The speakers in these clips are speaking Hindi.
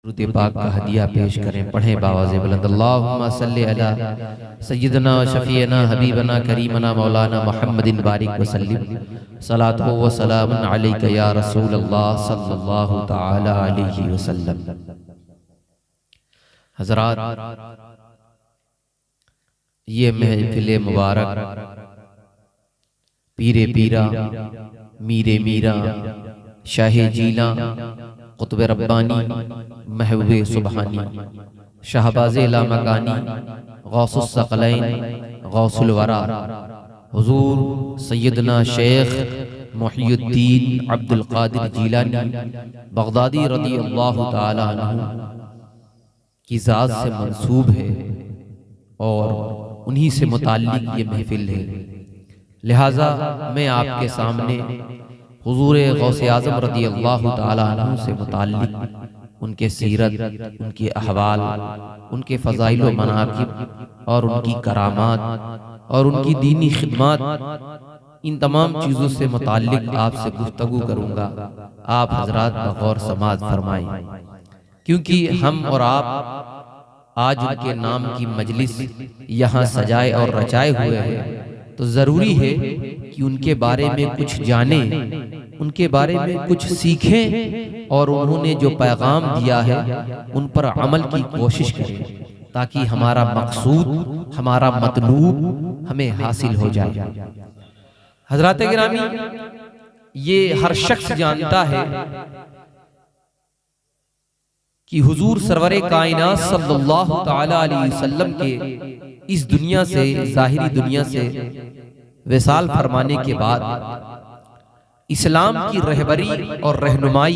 दुरूद पाक का हदिया पेश करें। पढ़े बावाज़े बुलंद। अल्लाहुम्मा सल्लि अला सय्यिदना व शफीअना हबीबना करीमना मौलाना मुहम्मदिन बारिक व सल्लिम सलातो व सलामुन अलैका या रसूलल्लाह सल्लल्लाहु तआला अलैहि वसल्लम। हज़रात, ये महफिल मुबारक पीरे पीरा मीरे मीरा शाहे जीला कुतुब रब्बानी महबूबे सुबहानी शाहबाज़े लामकानी गौसुस सकलैन गौसुल वरा हुजूर सैयदना शेख मुहियुद्दीन अब्दुल कादिर जीलानी बगदादी रज़ियल्लाहु ताला अन्हु की ज़ात से मंसूब है और उन्हीं से मुताल्लिक़ ये महफिल है। लिहाजा मैं आपके सामने हुजूर गौसे आज़म रज़ियल्लाहु ताला अन्हु से मुताल्लिक़ उनके सीरत, उनके अहवाल, उनके फ़ज़ाइल व मनाक़िब और उनकी करामात और उनकी दीनी खिदमत, इन तमाम चीज़ों से मुताल्लिक़ आपसे गुफ्तगू करूँगा। आप हज़रात बग़ौर समाअत फरमाएं, क्योंकि हम और आप आज उनके नाम की मजलिस यहाँ सजाए और रचाए हुए हैं, तो ज़रूरी है कि उनके बारे में कुछ जानें, उनके बारे में कुछ सीखें और उन्होंने जो पैगाम दिया है उन पर अमल की कोशिश करें, ताकि हमारा मकसूद, हमारा मतलूब हमें हासिल हो जाए। हज़रात गिरामी, ये हर शख्स जानता है कि हुजूर सरवरे कायनात सल्लल्लाहु तआला अलैहि वसल्लम के इस दुनिया से, ज़ाहिरी दुनिया से विसाल फरमाने के बाद इस्लाम की रहबरी और रहनुमाई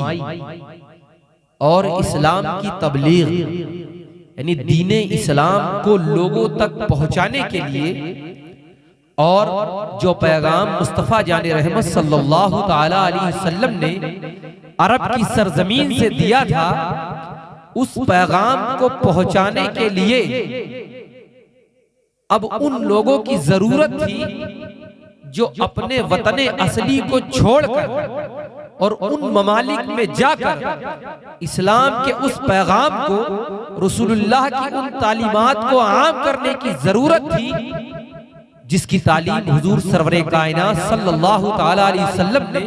और इस्लाम की तबलीग यानी दीने इस्लाम को लोगों तक पहुंचाने के लिए और जो पैगाम मुस्तफ़ा जाने रहमत सल्लल्लाहु तआला अलैहि वसल्लम ने अरब की सरजमीन से दिया था, उस पैगाम को पहुंचाने के लिए अब उन लोगों की जरूरत थी जो अपने वतने असली को छोड़कर और उन ममालिक में जाकर इस्लाम के उस पैगाम को, रसूलुल्लाह की उन तालीमात को आम करने की जरूरत थी, जिसकी तालीम हुजूर सरवरे कायनात सल्लल्लाहु तआला अलैहि वसल्लम ने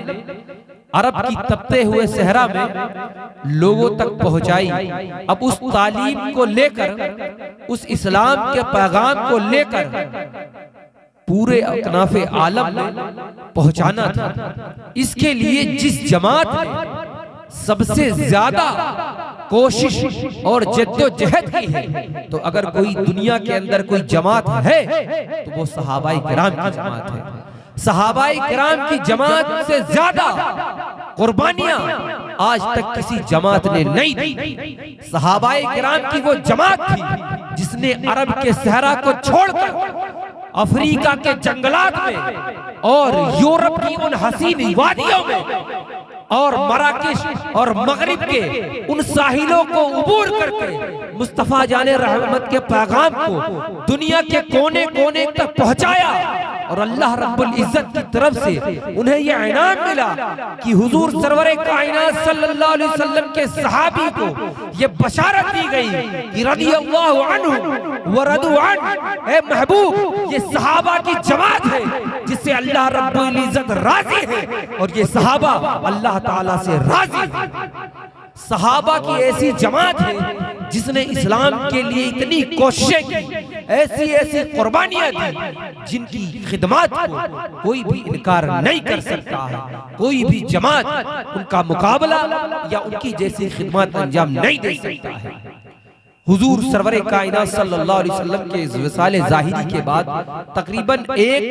अरब की तपते हुए सहरा में लोगों तक पहुंचाई। अब उस तालीम को लेकर, उस इस्लाम के पैगाम को लेकर पूरे अकनाफे आलम में पहुंचाना था। इसके लिए जिस जमात ने सबसे ज्यादा कोशिश और जद्दोजहद की है, तो अगर कोई दुनिया के अंदर कोई जमात है तो वो सहाबाए किराम की जमात है। सहाबाए किराम की जमात से ज्यादा कुर्बानियां आज तक किसी जमात ने नहीं दी। सहाबाए किराम की वो जमात थी जिसने अरब के सहरा को छोड़कर अफ्रीका के जंगलात में और यूरोप की उन हसीन वादियों में और मराकेश और मगरिब के उन साहिलों को उबूर करके मुस्तफा जाने रहमत के पैगाम को दुनिया के कोने कोने तक पहुंचाया। और अल्लाह रब्बुल इज्जत की तरफ से उन्हें यह इनाम मिला कि हुजूर सरवरे कायनात सल्लल्लाहु अलैहि वसल्लम के सहाबी को यह बशारत दी गई कि रज़ियल्लाहु अन्हु व रदू अन्हु, ए महबूब, ये सहाबा की जमात है जिससे अल्लाह रब्बुल इज्जत राजी है और ये सहाबा अल्लाह ताला से राजी है। सहाबा की ऐसी जमात है जिसने इस्लाम के लिए इतनी कोशिशें की, ऐसी ऐसी कुर्बानियां दी, जिनकी खिदमत को कोई भी इनकार नहीं कर सकता है। कोई भी जमात उनका मुकाबला या उनकी जैसी खिदमत अंजाम नहीं दे सकता है। हुजूर सरवरे कायनात सल्लल्लाहु अलैहि वसल्लम के इस विसाले ज़ाहिरी के बाद तकरीबन 1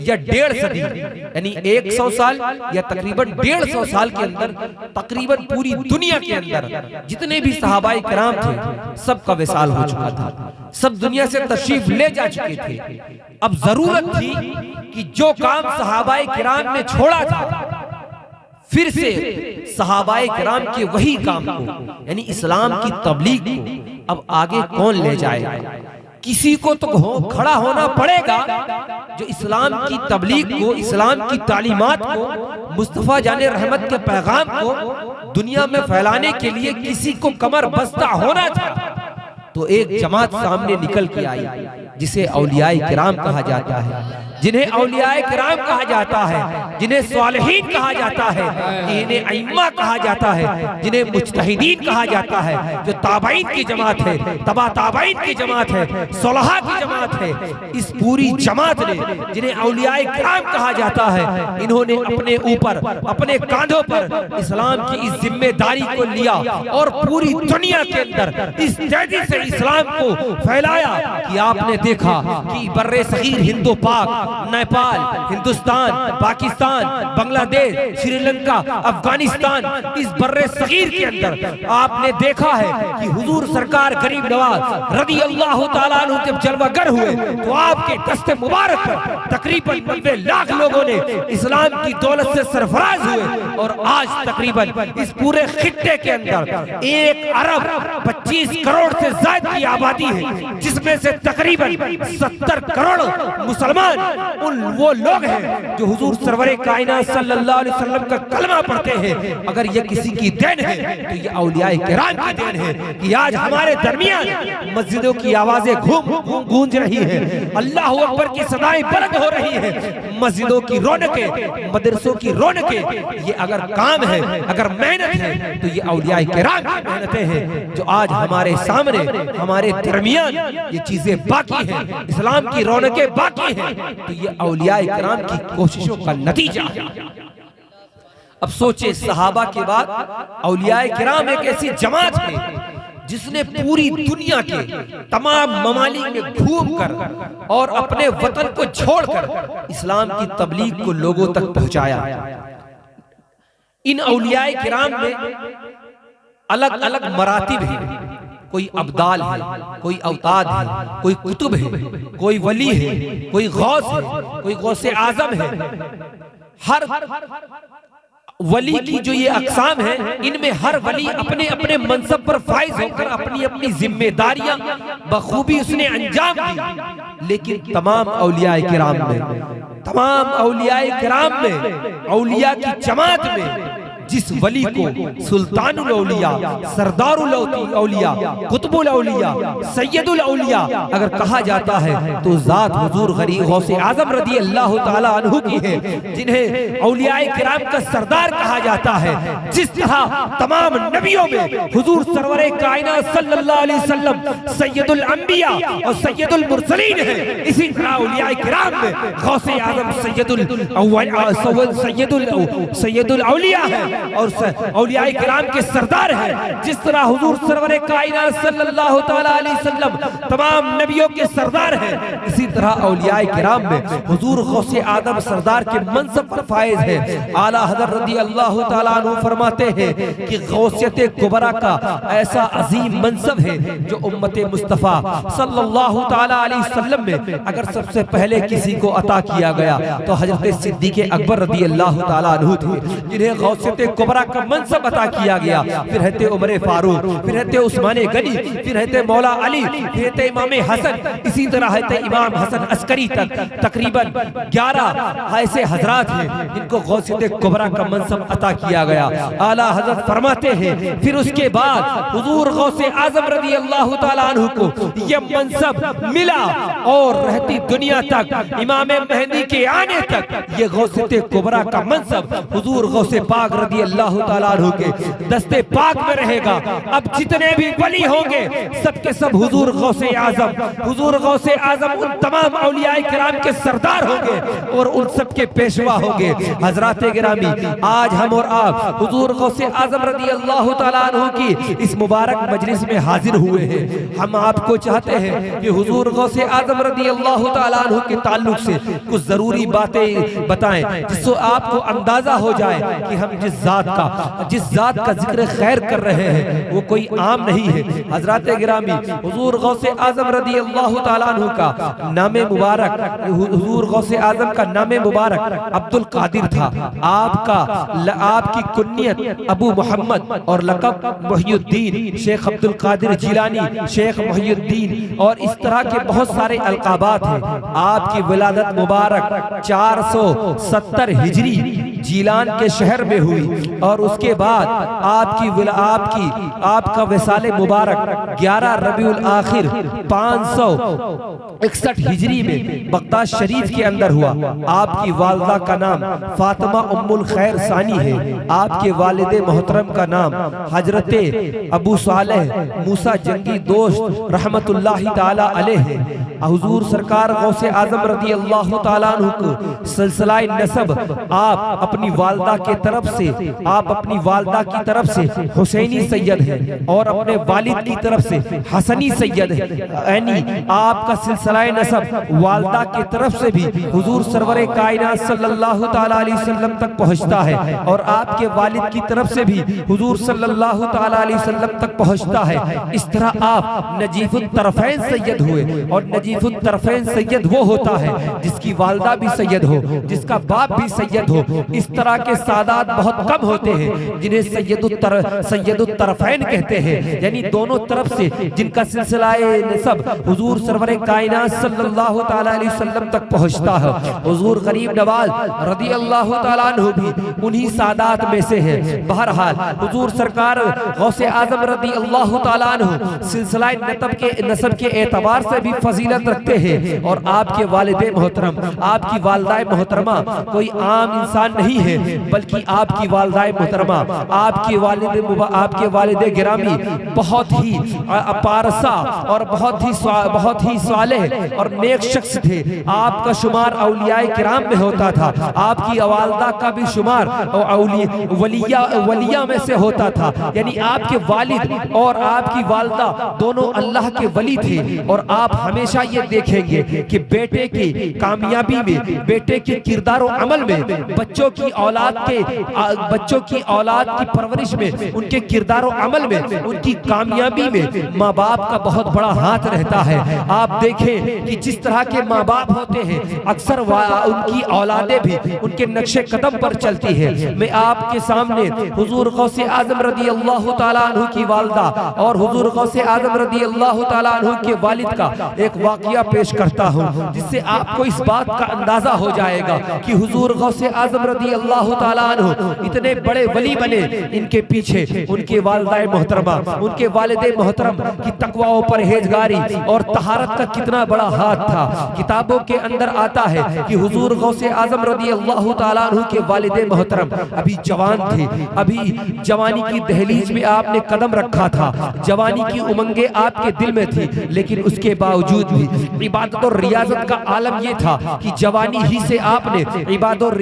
या 1.5 सदी यानी 100 साल या तकरीबन 150 साल के अंदर तकरीबन पूरी दुनिया के अंदर जितने भी सहाबाए किराम थे सबका विसाल हो चुका था, सब दुनिया से तशरीफ ले जा चुके थे। अब जरूरत थी कि जो काम सहाबाए किराम ने छोड़ा था, फिर से सहाबाए किराम के वही काम को यानी इस्लाम की तबलीग को अब आगे कौन ले जाएगा? किसी को तो खड़ा होना पड़ेगा जो इस्लाम की तबलीग को, इस्लाम की तालीमात को, मुस्तफ़ा जाने रहमत के पैगाम को दुनिया में फैलाने के लिए किसी को कमर बस्ता होना था। तो एक जमात सामने निकल के आई जिसे औलियाए किराम कहा जाता है, जिन्हें औलियाए किराम कहा जाता है, जिन्हें स्वालिहीन कहा जाता है, जिन्हें अइम्मा कहा जाता है, जिन्हें मुज्तहिदीन कहा जाता है, जो ताबईन की जमात है, तबा ताबईन की जमात है, सोलहा की जमात है। इस पूरी जमात ने, जिन्हें औलियाए किराम कहा जाता है, इन्होंने अपने ऊपर, अपने कांधों पर इस्लाम की इस जिम्मेदारी को लिया और पूरी दुनिया के अंदर इस तेजी से इस्लाम को फैलाया कि आपने देखा कि बर्रे सगीर हिंदू पाक, नेपाल, हिंदुस्तान, पाकिस्तान, बांग्लादेश, श्रीलंका, अफगानिस्तान, इस बर्रे सगीर के अंदर आपने देखा है कि हुजूर सरकार गरीब नवाज रज़ी अल्लाह तआला अन्हु जब जलवागर हुए तो आपके दस्ते मुबारक पर तकरीबन 90 लाख लोगों ने इस्लाम की दौलत से सरफराज हुए। और आज तकरीबन इस पूरे खित्ते के अंदर 1 अरब 25 करोड़ से ज्यादा की आबादी है, जिसमें से तकरीबन 70 करोड़ मुसलमान वो लोग हैं जो हुजूर सरवरे कायनात सल्लल्लाहु अलैहि वसल्लम का कलमा पढ़ते हैं। अगर ये किसी की देन है तो ये औलियाए किराम की देन है कि आज हमारे दरमियान मस्जिदों की आवाजें गूंज रही है, अल्लाह अकबर की सदाएं बुलंद हो रही है, मस्जिदों की रौनकें, मदरसों की रौनकें। ये अगर काम है, अगर मेहनत है, तो ये औलियाए किराम की मेहनतें हैं जो आज हमारे सामने, हमारे दरमियान ये चीजें बाकी हैं, इस्लाम की रौनकें बाकी हैं। तो ये औलियाए किराम की कोशिशों का नतीजा है। अब सोचे, सहाबा के बाद औलियाए किराम एक ऐसी जमात है जिसने पूरी दुनिया के तमाम ममालिक में घूमकर और अपने वतन को छोड़कर इस्लाम की तबलीग को लोगों तक पहुंचाया। इन औलियाए किराम में अलग अलग मरातिब हैं। कोई अब्दाल है, कोई अवताद है, कोई कुतुब है, कोई वली है, कोई गौस है, कोई गौसे आजम है। हर वली की जो ये अक़साम है, इनमें हर वली अपने अपने मनसब पर फाइज होकर अपनी अपनी जिम्मेदारियां बखूबी उसने अंजाम दी। लेकिन तमाम औलियाए किराम में, तमाम औलियाए किराम में, औलिया की जमात में जिस वली को सुल्तानुल औलिया, सरदारुल औलिया, कुतुबुल औलिया, सैयदुल औलिया अगर कहा जाता है तो ज़ात हुजूर गरीब गौसे आज़म रज़ी अल्लाह तआला अन्हु की है, जिन्हें औलियाए किराम का सरदार कहा जाता है। जिस तरह तमाम नबियों में हुजूर सरवरे कायनात सल्लल्लाहु अलैहि वसल्लम सैयदुल अंबिया और सैयदुल मुरसलीन है, इसी तरह औलियाए किराम में गौसे आज़म सैयदुल औलिया है और औलियाए किराम के सरदार हैं। जिस तरह हुजूर सरवरे कायनात सल्लल्लाहु तआला अलैहि वसल्लम तमाम नबियों के सरदार हैं, इसी तरह औलियाए किराम में हुजूर गौसे आदम सरदार के मनसब पर फाइज है। आला हज़रत रज़ी अल्लाह तआला अन्हु फरमाते हैं कि गौसियत कुबरा का ऐसा अजीम मनसब है जो उम्मत मुस्तफ़ा सल्लल्लाहु तआला अलैहि वसल्लम में अगर सबसे पहले किसी को अता किया गया तो हज़रत सिद्दीक़ अकबर रज़ी अल्लाह तआला अन्हु थे, जिन्हें गौसियत कुबरा का मनसब अता किया गया। फिर रहते उमर फारूक, फिर रहते उस्मान गनी, फिर रहते मौला अली, फिर रहते इमाम हसन, इसी तरह रहते इमाम हसन अस्करी तक तकरीबन 11 ऐसे हजरात हैं जिनको गौसियत कुबरा का मनसब अता किया गया। आला हजरत फरमाते हैं फिर उसके बाद हुजूर गौसे आजम रज़ी अल्लाह तआला अन्हु को यह मनसब मिला और रहती दुनिया तक, इमाम मेहदी के आने तक ये गौसियत कुबरा का मनसब हुजूर गौसे पाक रज़ी अल्लाह तआला अन्हु के दस्ते पाक में रहेगा। अब जितने भी वली होंगे सबके सब हुजूर गौसे आजम, हुजूर गौसे आजम उन तमाम औलियाए किराम के सरदार होंगे और उन सब के पेशवा होंगे। हजरात गिरामी, आज हम और आप हुजूर गौसे आजम रज़ी अल्लाह तआला अन्हु की इस मुबारक मजलिस में हाजिर हुए हैं। हम आपको चाहते हैं कि हुजूर गौसे आजम रज़ी अल्लाह तआला अन्हु के ताल्लुक से कुछ जरूरी बातें बताएं जिससे आपको अंदाजा हो जाए कि हम जिस जात का, जिस जात का जिक्र खैर कर रहे हैं वो कोई आम नहीं है। हजरत गिरामी हुजूर गौसे आजम रदी अल्लाह ताला अन्हु का नामे मुबारक, हुजूर गौसे आजम का नामे मुबारक अब्दुल कादिर था। आपकी कुन्नियत अबू मोहम्मद और लक़ब मुहियुद्दीन, शेख अब्दुल कादिर जिलानी, शेख मुहियुद्दीन और इस तरह के बहुत सारे अलकाबात हैं। आपकी विलादत मुबारक 470 हिजरी जीलान के शहर में हुई और उसके बाद आपका विसाले मुबारक 11 रबीउल आखिर 561 हिजरी में बगदाद शरीफ के अंदर हुआ। आपकी वालदा का नाम फातिमा उम्मुल खैर सानी है। आपके वालिद मोहतरम का नाम हजरत अबू सालेह मूसा जंगी दोस्त रहमतुल्लाहि ताला अलैह है। हुजूर सरकार गौसे आजम रदी अल्लाह ताला अन्हु को सिलसिला नसब आप अपनी वालदा की तरफ से हुसैनी सैयद है और अपने वालिद की तरफ से हसनी सैयद है। यानी आपका सिलसिला नसब वालदा की तरफ से भी हुजूर सरवरे कायनात सल्लल्लाहु ताला अलैहि वसल्लम तक पहुंचता है और आपके वालिद की तरफ से भी हुजूर सल्लल्लाहु ताला अलैहि वसल्लम तक पहुंचता है। इस तरह आप नजीफुत तरफैन सैयद हुए और नजीफुत तरफैन सैयद वो होता है जिसकी वालदा भी सैयद हो, जिसका बाप भी सैयद हो। इस तरह के सादात बहुत कम होते हैं जिन्हें सैयदुत तरफैन कहते हैं, यानी दोनों तरफ से जिनका सिलसिला नसब हुजूर सरवरे कायनात सल्लल्लाहु ताला अलैहि वसल्लम तक पहुंचता है। हुजूर गरीब नवाज रदी अल्लाह ताला अन्हु भी उन्हीं सादात में से है। बहरहाल हुजूर सरकार गौसे आजम रदी अल्लाह ताला अन्हु सिलसिला नसब के एतबार से भी फजीलत रखते हैं और आपके वालिदे मोहतरम, आपकी वालदाए मोहतरमा कोई आम इंसान नहीं है, बल्कि आपकी वालदाए मोहतरमा, आपके वालिदे गिरामी बहुत ही पारसा और बहुत ही सालेह और नेक शख्स थे। आपका शुमार औलियाए किराम में होता था। आपकी वालदा का भी शुमार वलिया में से होता था। यानी आपके वालिद और आपकी वालदा दोनों अल्लाह के वली थे। और आप हमेशा ये देखेंगे कि बेटे की कामयाबी में, बेटे के किरदार और अमल में, बच्चों की औलाद की परवरिश में, उनके किरदार और अमल में, उनकी कामयाबी में माँ बाप का बहुत बड़ा हाथ रहता है। आप देखें कि जिस तरह के माँ बाप होते हैं अक्सर उनकी औलादें भी उनके नक्शे कदम पर चलती है। मैं आपके सामने हुजूर गौसे आजम रदी अल्लाह ताला अन्हु की वालदा और हुजूर गौसे आजम रदी अल्लाह ताला अन्हु के वालिद का एक वाकया पेश करता हूँ, जिससे आपको इस बात का अंदाजा हो जाएगा कि हुजूर गौसे आजम रदी अल्लाह ताला अन्हु इतने बड़े वली बने, इनके पीछे उनके वालिदाए मोहतरमा, उनके वालिदे मोहतरम की तकवा और परहेजगारी और तहारत का कितना बड़ा हाथ था। किताबों के अंदर आता है कि हुजूर गौसे आजम रदी अल्लाह ताला अन्हु के वालिदे मोहतरम अभी जवान थे, अभी जवानी की दहलीज में आपने कदम रखा था, जवानी की उमंगे आपके दिल में थी, लेकिन उसके बावजूद भी इबादत और रियाजत का आलम यह था कि जवानी ही से आपने इबादत और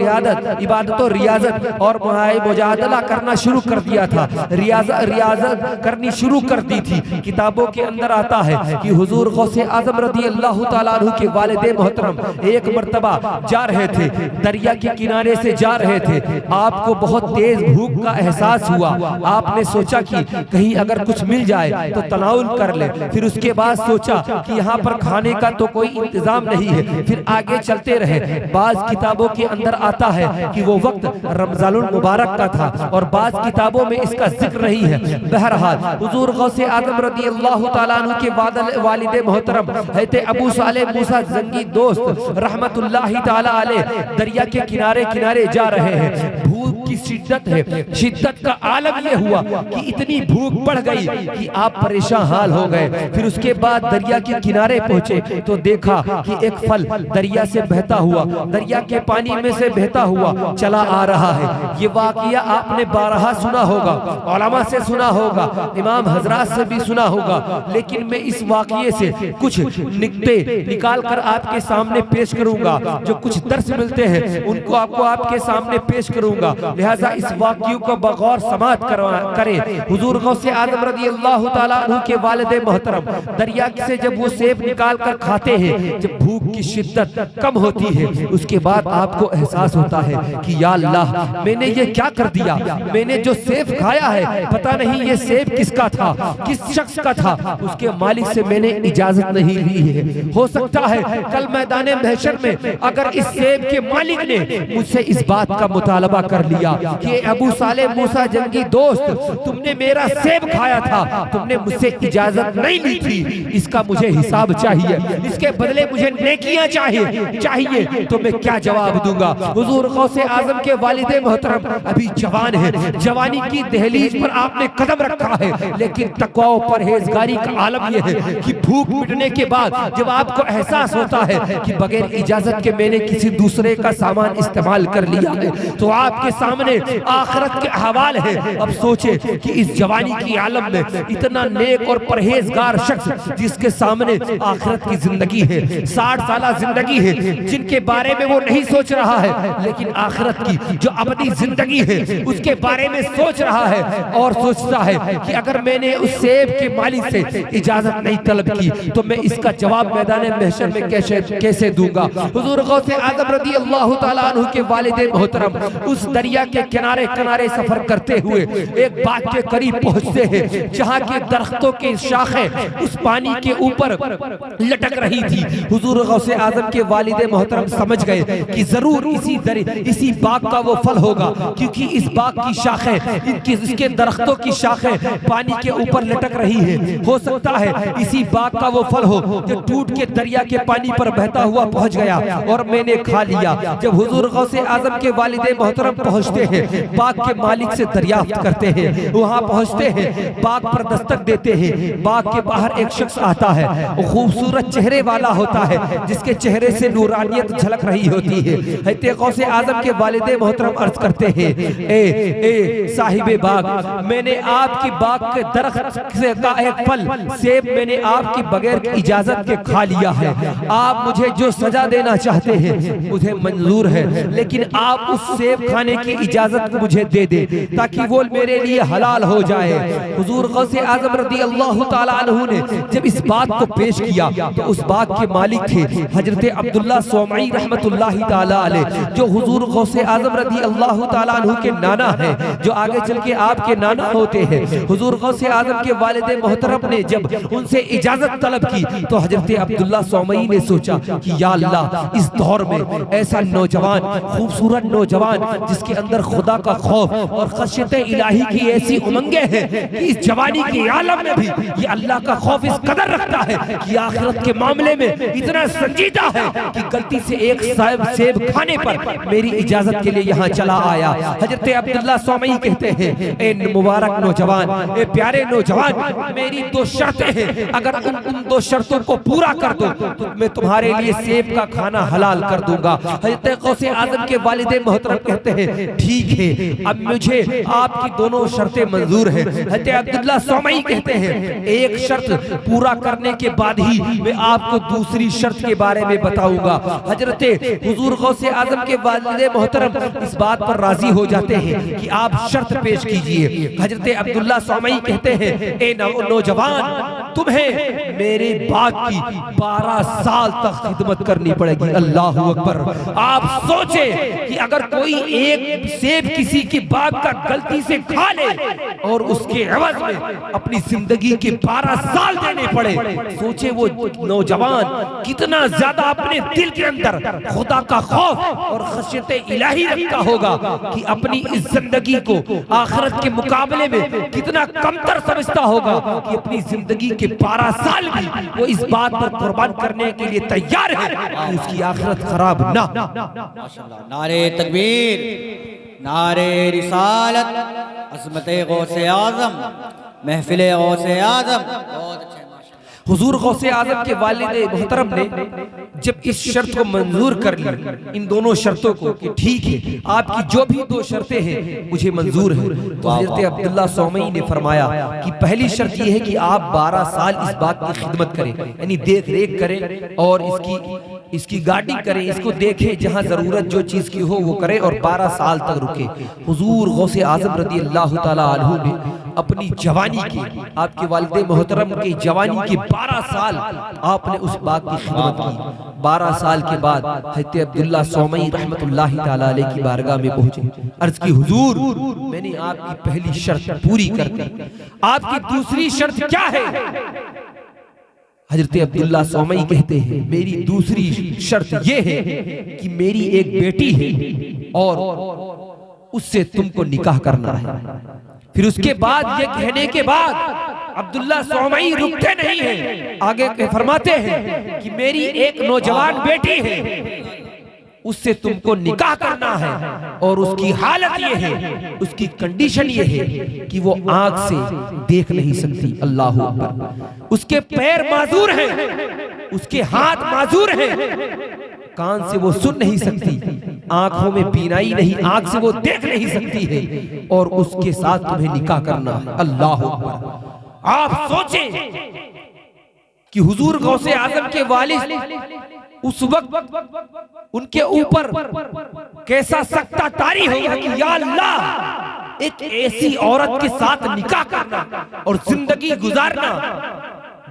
रियाजत और मुजादला करना शुरू कर दिया था, रियाजत करनी शुरू कर दी थी। किताबों के अंदर आता है कि हुजूर गौसे आजम रदी अल्लाह ताला अन्हु के वालिदे मोहतरम एक मर्तबा जा रहे थे, दरिया के किनारे से जा रहे थे। आपको बहुत तेज भूख का एहसास हुआ। आपने सोचा कि कहीं अगर कुछ मिल जाए तो तनाउल कर ले। फिर उसके बाद सोचा कि यहाँ पर खाने का तो कोई इंतजाम नहीं है, फिर आगे चलते रहे। बाज किताबों के अंदर आता है कि वो वक्त रमजानुल मुबारक का था और बाज किताबों में इसका जिक्र नहीं है। बहरहाल हुजूर गौसे आजम रदी अल्लाह ताला अन्हु के वालिदे मोहतरम हैते अबू सालेह मूसा जंगी दोस्त रहमतुल्लाहि ताला अलैह दरिया के किनारे किनारे जा रहे हैं। भूख की शिद्दत है, शिद्दत का आलम यह हुआ कि इतनी भूख बढ़ गई कि आप परेशान हाल हो गए। फिर उसके बाद दरिया के किनारे पहुंचे तो देखा कि एक फल दरिया से बहता हुआ, दरिया के पानी में से बहता हुआ चला आ रहा है। ये वाकया आपने बारहा सुना होगा, उलमा से सुना होगा, इमाम हजरात से भी सुना होगा, लेकिन मैं इस वाकये से कुछ निकते निकाल कर आपके सामने पेश करूंगा। जो कुछ दर्स मिलते हैं उनको आपके सामने पेश करूंगा। लिहाजा इस वाक़ियों को बगौर समात करे। हुजूर गौसे आज़म रज़ी अल्लाह ताला अन्हु के वालिद मोहतरम दरिया से जब वो सेब निकाल कर खाते हैं, जब भूख की शिद्दत कम होती है, उसके बाद आपको एहसास होता है कि या अल्लाह, मैंने ये क्या कर दिया, मैंने जो सेब खाया है पता नहीं ये सेब किसका था, किस शख्स का था, उसके मालिक से मैंने इजाजत नहीं ली है। हो सकता है कल मैदान महशर में अगर इस सेब के मालिक ने मुझसे इस बात का मुतालबा कर लिया कि अबू सालेह मूसा जंगी दोस्त, तुमने मेरा सेब खाया था, तुमने मुझसे इजाजत नहीं ली थी, इसका मुझे हिसाब चाहिए, इसके बदले मुझे नेकियां चाहिए, तो मैं क्या जवाब दूंगा। हुजूर गौसे आजम के वालिद मोहतरम अभी जवान है, जवानी की दहलीज पर आपने कदम रखा है, लेकिन तकवा और परहेजगारी का आलम यह है कि भूख मिटने के बाद जब आपको एहसास होता है कि बगैर इजाजत के मैंने किसी दूसरे का सामान इस्तेमाल कर लिया है, तो आपके सामने आखिरत के हवाल है। अब सोचे कि इस जवानी की आलम में इतना नेक और परहेजगार शख्स जिसके सामने आखिरत की जिंदगी है, 60 साल जिंदगी है, जिनके बारे में वो नहीं सोच रहा है, लेकिन आखिरत की जो अपनी जिंदगी है उसके बारे में सोच रहा है और सोचता है कि अगर मैंने उस सेब के मालिक से इजाजत नहीं तलब की तो मैं इसका जवाब मैदान महशर में कैसे दूंगा। हुजूर गौसे आज़म रज़ी अल्लाह ताला अन्हु के वालिद मोहतरम उस दरिया के किनारे किनारे सफर करते हुए एक बाग के करीब पहुंचते हैं, जहां के दरख्तों की शाखें उस पानी के ऊपर लटक रही थी। हुजूर गौसे आज़म के वालिद मोहतरम समझ गए कि जरूर इसी बाग का वो फल होगा, क्योंकि इस बाग की शाखें, इसके दरख्तों की शाखें पानी के ऊपर लटक रही है। हो सकता है इसी बाग का वो फल हो जो टूट के दरिया के पानी पर बहता हुआ पहुंच गया और मैंने खा लिया। जब हुजूर गौसे आज़म के वालिद मोहतरम पहुंचते हैं, बाग के मालिक से दरियाफ्त करते हैं, वहां पहुंचते हैं, बाग पर दस्तक देते हैं। बाग के बाहर एक शख्स आता है, वो खूबसूरत चेहरे वाला होता है, जिसके चेहरे से नूरानियत झलक रही होती है। हज़रत गौसे आज़म के वालिद मोहतरम अर्ज करते हैं, ए साहिबे बाग, मैंने आपकी बाग के दरख्त से का एक फल सेब मैंने आपकी बगैर इजाजत के खा लिया है। आप मुझे जो सजा देना चाहते हैं मुझे मंजूर है, लेकिन आप उस सेब खाने की इजाजत मुझे दे दे ताकि वो मेरे लिए हलाल हो जाए। हुजूर गौसे आज़म रज़ी अल्लाह ताला अन्हु ने जब इस बात को पेश किया तो उस बाग के मालिक थे हजरत अब्दुल्ला सोमई रहमतुल्लाहि ताला अलैह, जो हुजूर गौसे आज़म रज़ी अल्लाह ताला अन्हु के नाना हैं, जो आगे चल के आपके नाना होते हैं। हुजूर गौसे आज़म के वालिद मोहतरम ने जब उनसे इजाजत तलब की तो हजरत अब्दुल्ला सोमई ने सोचा कि या अल्लाह, इस दौर में ऐसा नौजवान, खूबसूरत नौजवान जिसके अंदर खुदा का खौफ और खशियत इलाही की ऐसी उमंगें हैं कि इस जवानी के आलम में भी ये अल्लाह का खौफ इस कदर रखता है कि आखिरत के मामले में इतना संजीदा है कि गलती से एक सेब खाने पर मेरी इजाजत के लिए यहाँ चला आया। हजरत अब्दुल्ला सोमई कहते हैं, ए मुबारक नौजवान, ए प्यारे नौजवान, मेरी दो शर्तें हैं, अगर उन दो शर्तों को पूरा कर दो तो मैं तुम्हारे लिए सेब का खाना हलाल कर दूंगा। हज़रत गौसे आज़म के वालिद मोहतरम कहते हैं, ठीक है, अब मुझे आपकी दोनों शर्तें मंजूर हैं। हज़रत अब्दुल्ला सोमई कहते हैं, एक शर्त पूरा करने के बाद ही मैं आपको दूसरी शर्त के बारे में बताऊंगा। हजरत हुजूर गौसे आज़म के वालिद मोहतरम इस बात पर राजी हो जाते हैं कि आप शर्त पेश कीजिए। हजरत अब्दुल्ला सोमई कहते हैं, ए नौजवान, तुम्हें मेरे बाग की 12 साल तक खिदमत करनी पड़ेगी। अल्लाह अकबर। आप सोचे कि अगर कोई एक सेब किसी की बाग का गलती से खा ले और उसके एवज में अपनी जिंदगी के 12 साल देने पड़े, सोचे वो नौजवान कितना ज्यादा अपने दिल के अंदर खुदा का खौफ और खशियत इलाही रखता होगा कि अपनी इस जिंदगी को आखिरत के मुकाबले में कितना कमतर समझता होगा कि अपनी जिंदगी के 12 साल भी वो इस बात पर कुर्बान करने के लिए तैयार है कि उसकी आखिरत खराब ना। नारे तकबीर, नारे रिसालत, अज़मत गौसे आज़म, महफिल गौसे आज़म। बहुत अच्छे। हुजूर गौसे आज़म के वालिद मोहतरम ने जब इस शर्त को मंजूर कर ली, इन दोनों शर्तों को, कि ठीक है आपकी जो भी दो शर्तें हैं मुझे मंजूर है, तो हज़रत अब्दुल्ला सोमई ने फरमाया कि पहली शर्त यह है कि आप 12 साल इस बात की खिदमत करें, यानी देख रेख करें और इसकी इसकी गाड़ी करें, इसको देखें, जहां जरूरत जो चीज की हो वो करें और 12 साल तक रुके। हुजूर गौसे आजम रदी अल्लाह ताला अन्हु ने अपनी जवानी की, आपके वालिद मोहतरम की जवानी के 12 साल आपने उस बाग की खिदमत की। 12 साल के बाद हज़रत अब्दुल्ला सौमई रहमतुल्लाहि ताला अलैहि की बारगाह में पहुंचे। अर्ज की हुजूर मैंने आपकी पहली शर्त पूरी कर दी, आपकी दूसरी शर्त क्या है? हजरत अब्दुल्ला सौमई कहते हैं मेरी दूसरी शर्त यह है कि मेरी एक बेटी है और उससे तुमको निकाह करना है। फिर उसके बाद ये कहने के बाद अब्दुल्ला सौमई रुकते नहीं हैं, आगे फरमाते हैं कि मेरी एक नौजवान बेटी है, उससे तुमको निकाह करना है और उसकी हालत ये है, उसकी कंडीशन ये है कि वो आंख से देख नहीं सकती। अल्लाह अकबर। उसके पैर माजूर हैं, उसके हाथ माजूर हैं, कान से वो सुन नहीं सकती, आंखों में बीनाई नहीं, आंख से वो देख नहीं सकती है और उसके साथ तुम्हें निकाह करना है। अल्लाह अकबर। आप सोचें कि हुजूर गौसे आजम के वालिद उस वक्त उनके ऊपर कैसा सख्ता तारी होगा कि या अल्लाह एक ऐसी औरत के साथ निकाह करना और जिंदगी गुजारना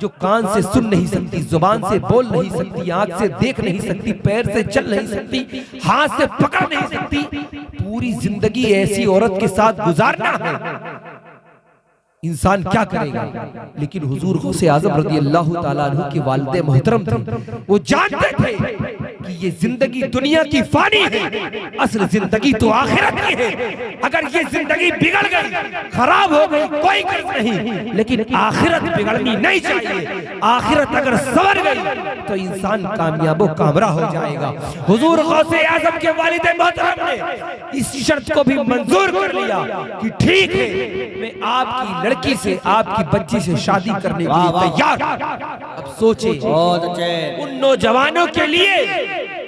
जो कान से सुन नहीं सकती, जुबान से बोल नहीं सकती, आंख से देख नहीं सकती, पैर से चल नहीं सकती, हाथ से पकड़ नहीं सकती, पूरी जिंदगी ऐसी औरत के साथ गुजारना है। इंसान क्या करेगा? लेकिन हुजूर गौसे आजम रज़ी अल्लाह ताला अन्हु के वालिद मोहतरम थे, वो जानते थे कि ये जिंदगी दुनिया की फानी है, असल जिंदगी तो आखिरत की है। अगर ये जिंदगी बिगड़ गई, खराब हो गई, कोई गर्ज नहीं, लेकिन आखिरत बिगड़नी नहीं चाहिए। आखिरत अगर संवर गई तो इंसान कामयाबो कामरा हो जाएगा। हुजूर गौसे आजम के वालिद मोहतरम ने इस शर्त को भी मंजूर कर लिया कि ठीक है, मैं आपकी लड़की से, आपकी बच्ची से शादी करने के लिए तैयार। अब सोचे उन नौजवानों के लिए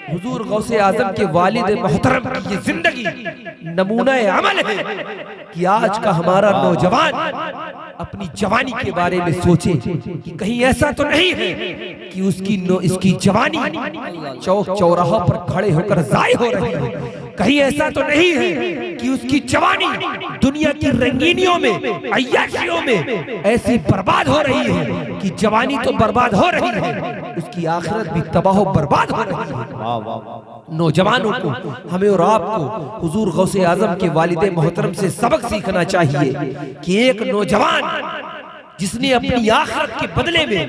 हुजूर गौसे आजम के वालिद मोहतरम की ये जिंदगी नमूना अमल है कि आज का हमारा नौजवान अपनी जवानी के बारे में सोचे कि कहीं ऐसा तो नहीं है कि इसकी जवानी चौक चौराहों पर खड़े होकर जाय हो रही है। कहीं ऐसा तो नहीं है कि उसकी जवानी दुनिया की रंगीनियों में, अय्याशियों में ऐसी बर्बाद हो रही है कि जवानी तो बर्बाद हो रही है, उसकी आखिरत भी तबाह बर्बाद हो रही है। नौजवानों को, हमें और आपको हुजूर गौसे आजम के वालिद मोहतरम से सबक सीखना चाहिए कि एक नौजवान जिसने अपनी आखिरत के बदले में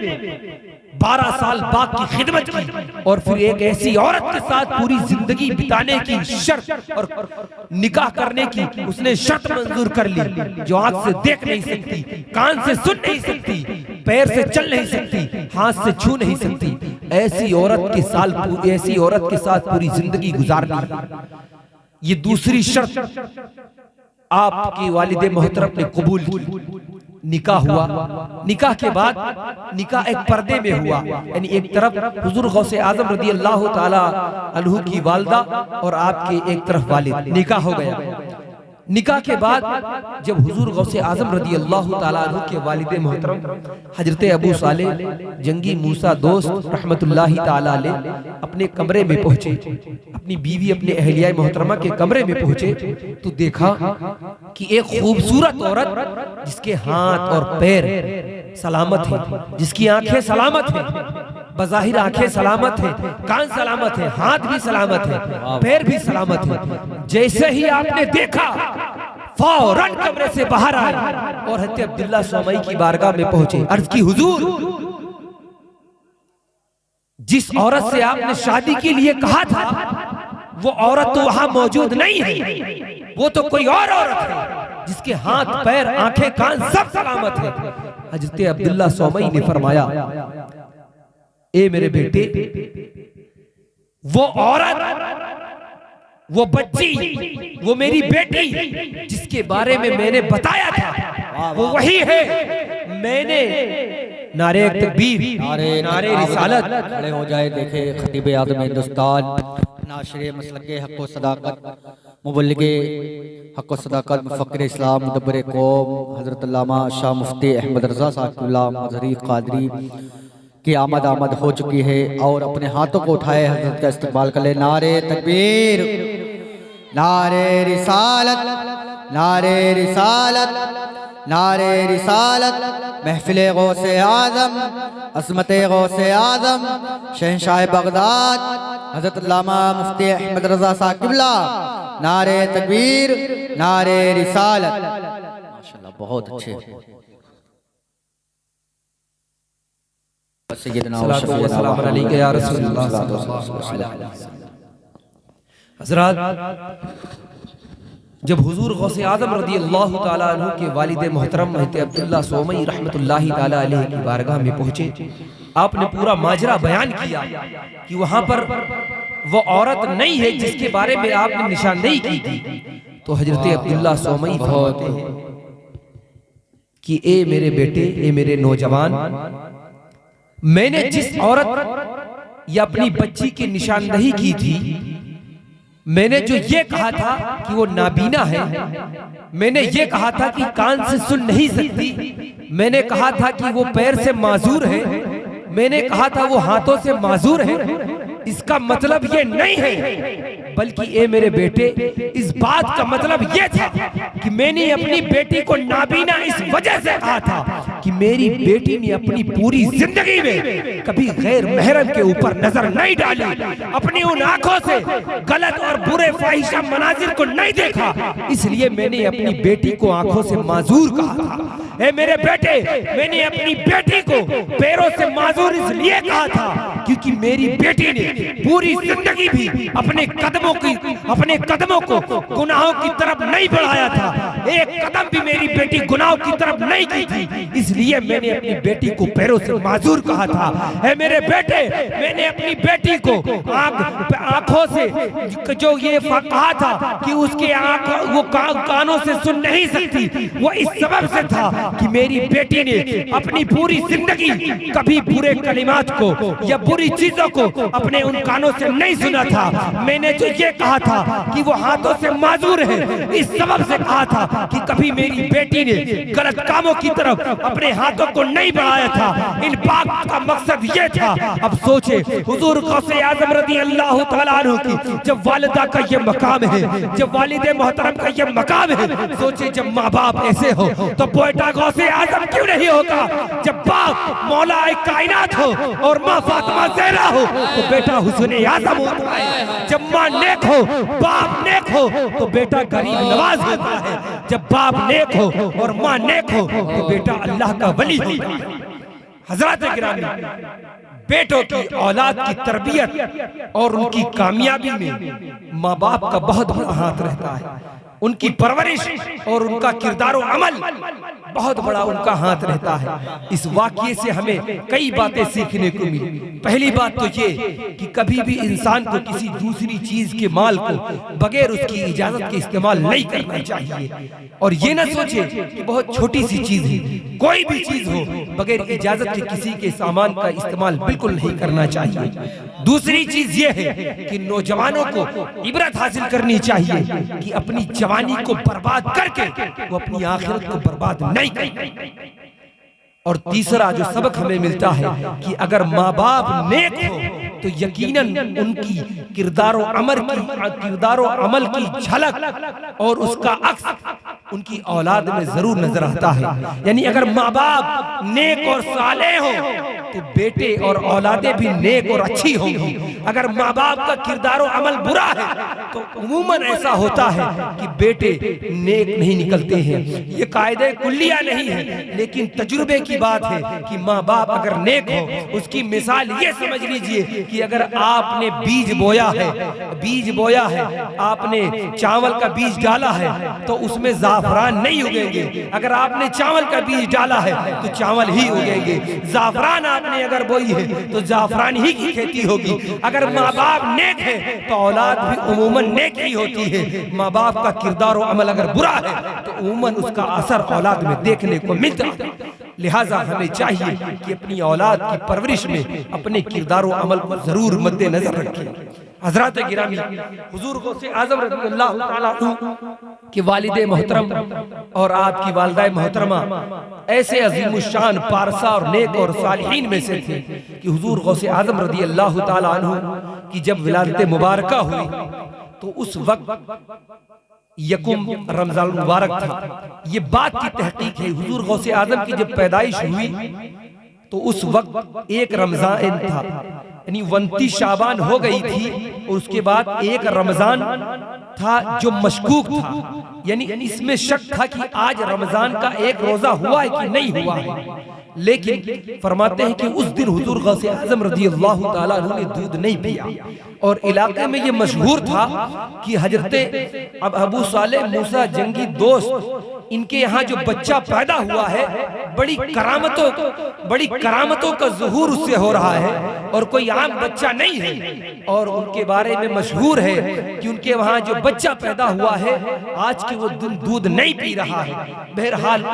12 साल बाग की खिदमत की और फिर एक ऐसी औरत के साथ पूरी जिंदगी बिताने की शर्त और निकाह करने की उसने शर्त मंजूर कर ली, जो आंख से देख नहीं सकती, कान से सुन नहीं सकती, पैर से चल नहीं सकती, हाथ से छू नहीं सकती, ऐसी औरत के साथ पूरी जिंदगी गुजारनी। ये दूसरी शर्त आपके वालिद मोहतरम ने कबूल की। निकाह हुआ, निकाह के बाद निकाह एक पर्दे में हुआ, यानी एक तरफ हुजूर गौसे आजम रज़ी अल्लाह ताला अन्हु की वालिदा और आपके एक तरफ वालिद, निकाह हो गया। निकाह के बाद जब हुजूर गौसे आजम रज़ी अल्लाह ताला अन्हु के वालिद मोहतरम हजरत अबू सालेह जंगी मूसा दोस्त रहमतुल्लाहि ताला अलैह अपने कमरे में पहुंचे, अपनी बीवी अपने अहलिया मोहतरमा के कमरे में पहुंचे तो देखा कि एक खूबसूरत औरत जिसके हाथ और पैर सलामत हैं, जिसकी आंखें सलामत हैं, बज़ाहिर आंखें सलामत हैं, कान सलामत हैं, हाथ भी सलामत है, पैर भी सलामत है। जैसे ही आपने देखा फौरन कमरे से बाहर आए और हज़रत अब्दुल्ला सौमई की बारगाह में पहुंचे। अर्ज की हुजूर, जिस औरत से आपने शादी के लिए कहा था वो औरत तो वहां मौजूद नहीं है, वो तो कोई और औरत है जिसके हाथ पैर आंखें कान सब सलामत है। हज़रत अब्दुल्ला सौमई ने फरमाया, ए मेरे बेटे, वो औरत, वो बच्ची, वो मेरी बेटी जिसके बारे में मैंने बताया था वो वही है। मैंने नारे तकबीर, नारे रिसालत, खड़े हो जाए। देखे खतीब आज़म हिंदुस्तान, नाशरे मसलके हक़ व सदाकत, मुबल्लिगे हक़ व सदाकत, मुफ़क्किर इस्लाम, मुदब्बिर कौम हज़रत अल्लामा शाह मुफ्ती अहमद रज़ा साहिबुल्लाह मज़हरी क़ादरी की आमद हो चुकी है और अपने हाथों को उठाए हजरत का इस्तकबाल कर ले। नारे तकबीर, नारे रिसालत, नारे रिसालत, नारे रिसालत। महफिले गौसे आज़म, असमते गौसे आज़म, शहंशाह बगदाद हजरत अल्लामा मुफ्ती अहमद रज़ा साहब क़िबला। नारे तकबीर, नारे रिसालत। माशाअल्लाह, बहुत अच्छे। जब हुजूर गौसे आज़म रज़ी अल्लाह ताला अन्हु के वालिद मोहतरम हज़रत अब्दुल्ला सोमई रहमतुल्लाहि ताला अलैहि की बारगाह में पहुंचे, आपने पूरा माजरा बयान किया कि वहां पर वो औरत नहीं है जिसके बारे में आपने निशानदेही की थी। तो हजरत अब्दुल्ला सोमई फरमाते हैं कि ए मेरे बेटे, ए मेरे नौजवान, मैंने जिस औरत या अपनी बच्ची की निशानदेही की थी, मैंने जो ये कहा था कि वो नाबीना है, मैंने ये कहा था कि कान से सुन नहीं सकती, मैंने कहा था कि वो पैर से माजूर है, मैंने कहा था वो हाथों से माजूर है, इसका मतलब ये नहीं है, बल्कि ए मेरे बेटे, इस बात का मतलब ये था कि मैंने अपनी बेटी को नाबीना इस वजह से कहा था कि मेरी बेटी ने अपनी पूरी जिंदगी में कभी गैर महरम के ऊपर नजर नहीं डाली, अपनी उन आंखों से गलत और बुरे फाहिशा मनाजिर को नहीं देखा, इसलिए मैंने अपनी बेटी को आंखों से माजूर कहा था। ए मेरे बेटे, मैंने अपनी बेटी को पैरों से माजूर इसलिए कहा था क्योंकि मेरी बेटी ने पूरी जिंदगी भी अपने कदमों को गुनाहों की तरफ नहीं बढ़ाया था, एक कदम भी मेरी बेटी गुनाहों की तरफ नहीं की थी, इसलिए मैंने अपनी बेटी को पैरों से माजूर कहा था। ऐ मेरे बेटे, मैंने अपनी बेटी को आंखों से जो ये कहा था कि उसके वो कानों से सुन नहीं सकती, वो इस सबब से था कि मेरी बेटी ने अपनी पूरी जिंदगी कभी बुरे कलिमात को या बुरी चीजों को अपने उन कानों से नहीं सुना था। मैंने जो ये कहा था कि वो हाथों से माजूर है, इस सबब से कहा था कि कभी मेरी बेटी ने गलत कामों की तरफ अपने हाथों को नहीं बढ़ाया था। इन बात का मकसद ये था। अब सोचे हुजूर गौसे आज़म रज़ी अल्लाह तआला अन्हु की जब वालिदा का ये मकाम है, जब वालिद मोहतरम का ये मकाम है, सोचे जब माँ बाप ऐसे हो तो बेटा गौसे आज़म क्यों नहीं होगा। जब बाप मौला कायनात हो और माँ फातिमा ज़हरा हो तो बेटा हुस्न आज़म होता है। जब माँ नेक हो, बाप नेक हो तो बेटा गरीब नवाज होता है। जब बाप नेक हो और माँ नेक हो तो बेटा अल्लाह का वली होता है। हज़रात गिरामी, बेटों की औलाद की तरबियत और उनकी कामयाबी में माँ बाप का बहुत बड़ा हाथ रहता है। उनकी परवरिश और उनका किरदार और अमल बहुत बड़ा उनका हाथ रहता है। इस वाक़ये से हमें कई बातें सीखने को मिली। पहली बात तो ये कि कभी भी इंसान को किसी दूसरी चीज के माल को बगैर उसकी इजाजत के इस्तेमाल नहीं करना चाहिए। और ये ना सोचे कि बहुत छोटी सी चीज है, कोई भी चीज हो बगैर इजाजत के किसी के सामान का इस्तेमाल बिल्कुल नहीं करना चाहिए। दूसरी चीज ये है कि नौजवानों को इबरत हासिल करनी चाहिए कि अपनी जवानी को बर्बाद करके वो अपनी आखिरत को बर्बाद नहीं करें। और तीसरा जो सबक हमें मिलता है कि अगर माँ बाप नेक हो तो यकीनन उनकी किरदार और अमल की झलक और उसका अक्स उनकी औलाद में जरूर नजर आता है। यानी अगर माँ बाप नेक और सालेह हो तो बेटे और औलादें भी नेक और अच्छी होंगी। अगर माँ बाप का किरदार और अमल बुरा है तो उमूमन ऐसा होता है कि बेटे नेक नहीं निकलते हैं। ये कायदे कुल्लिया नहीं है, लेकिन तजुर्बे की बात है कि माँ बाप अगर नेक हो, उसकी मिसाल ये समझ लीजिए कि अगर आपने बीज बोया है, आपने चावल का बीज डाला है तो उसमें जाफरान नहीं उगेंगे। अगर आपने चावल का बीज डाला है तो चावल ही उगेंगे। जाफरान आपने अगर बोई है तो जाफरान ही की खेती होगी। अगर माँ बाप नेक है तो औलाद भी उमूमन नेक ही होती है। माँ बाप का किरदार और अमल अगर बुरा है तो उमूमन उसका असर औलाद में देखने को मिलता है। लिहाजा हमें चाहिए कि अपनी औलाद की परवरिश में अपने किरदार और अमल को जरूर मद्देनजर रखें। हज़रात गिरामी, हुजूर गौसे आज़म रज़ियल्लाहु ताला अन्हु कि वालिदे मोहतरम और आपकी वालिदा मोहतरमा ऐसे अजीमुशान पारसा और नेक और सालिहीन में से थे कि हुजूर गौसे आजम रदी अल्लाह ताला अन्हु की जब विलादत मुबारका हुई तो उस वक्त यकुम रमजान मुबारक था। ये बात की तहकीक है, हुजूर गौसे आजम की जब पैदाइश हुई तो उस वक्त एक रमजान था, यानी 29 शाबान हो गई थी और उसके बाद एक रमजान था जो मशकूक था, यानी इसमें शक था कि आज रमजान का एक रोजा हुआ है कि नहीं हुआ है। लेकिन फरमाते हैं कि उस दिन हुजूर गौसे आजम रज़ी अल्लाह ताला अन्हु ने दूध नहीं पिया और इलाके में ये मशहूर था कि हजरत अबू सालेह मूसा जंगी दोस्त इनके यहाँ जो बच्चा पैदा हुआ है बड़ी करामतों का ज़ुहूर उससे हो रहा है और कोई आम बच्चा नहीं है। और उनके बारे में मशहूर है कि उनके वहाँ जो बच्चा पैदा हुआ है आज के वो दिन दूध नहीं पी रहा है। बहरहाल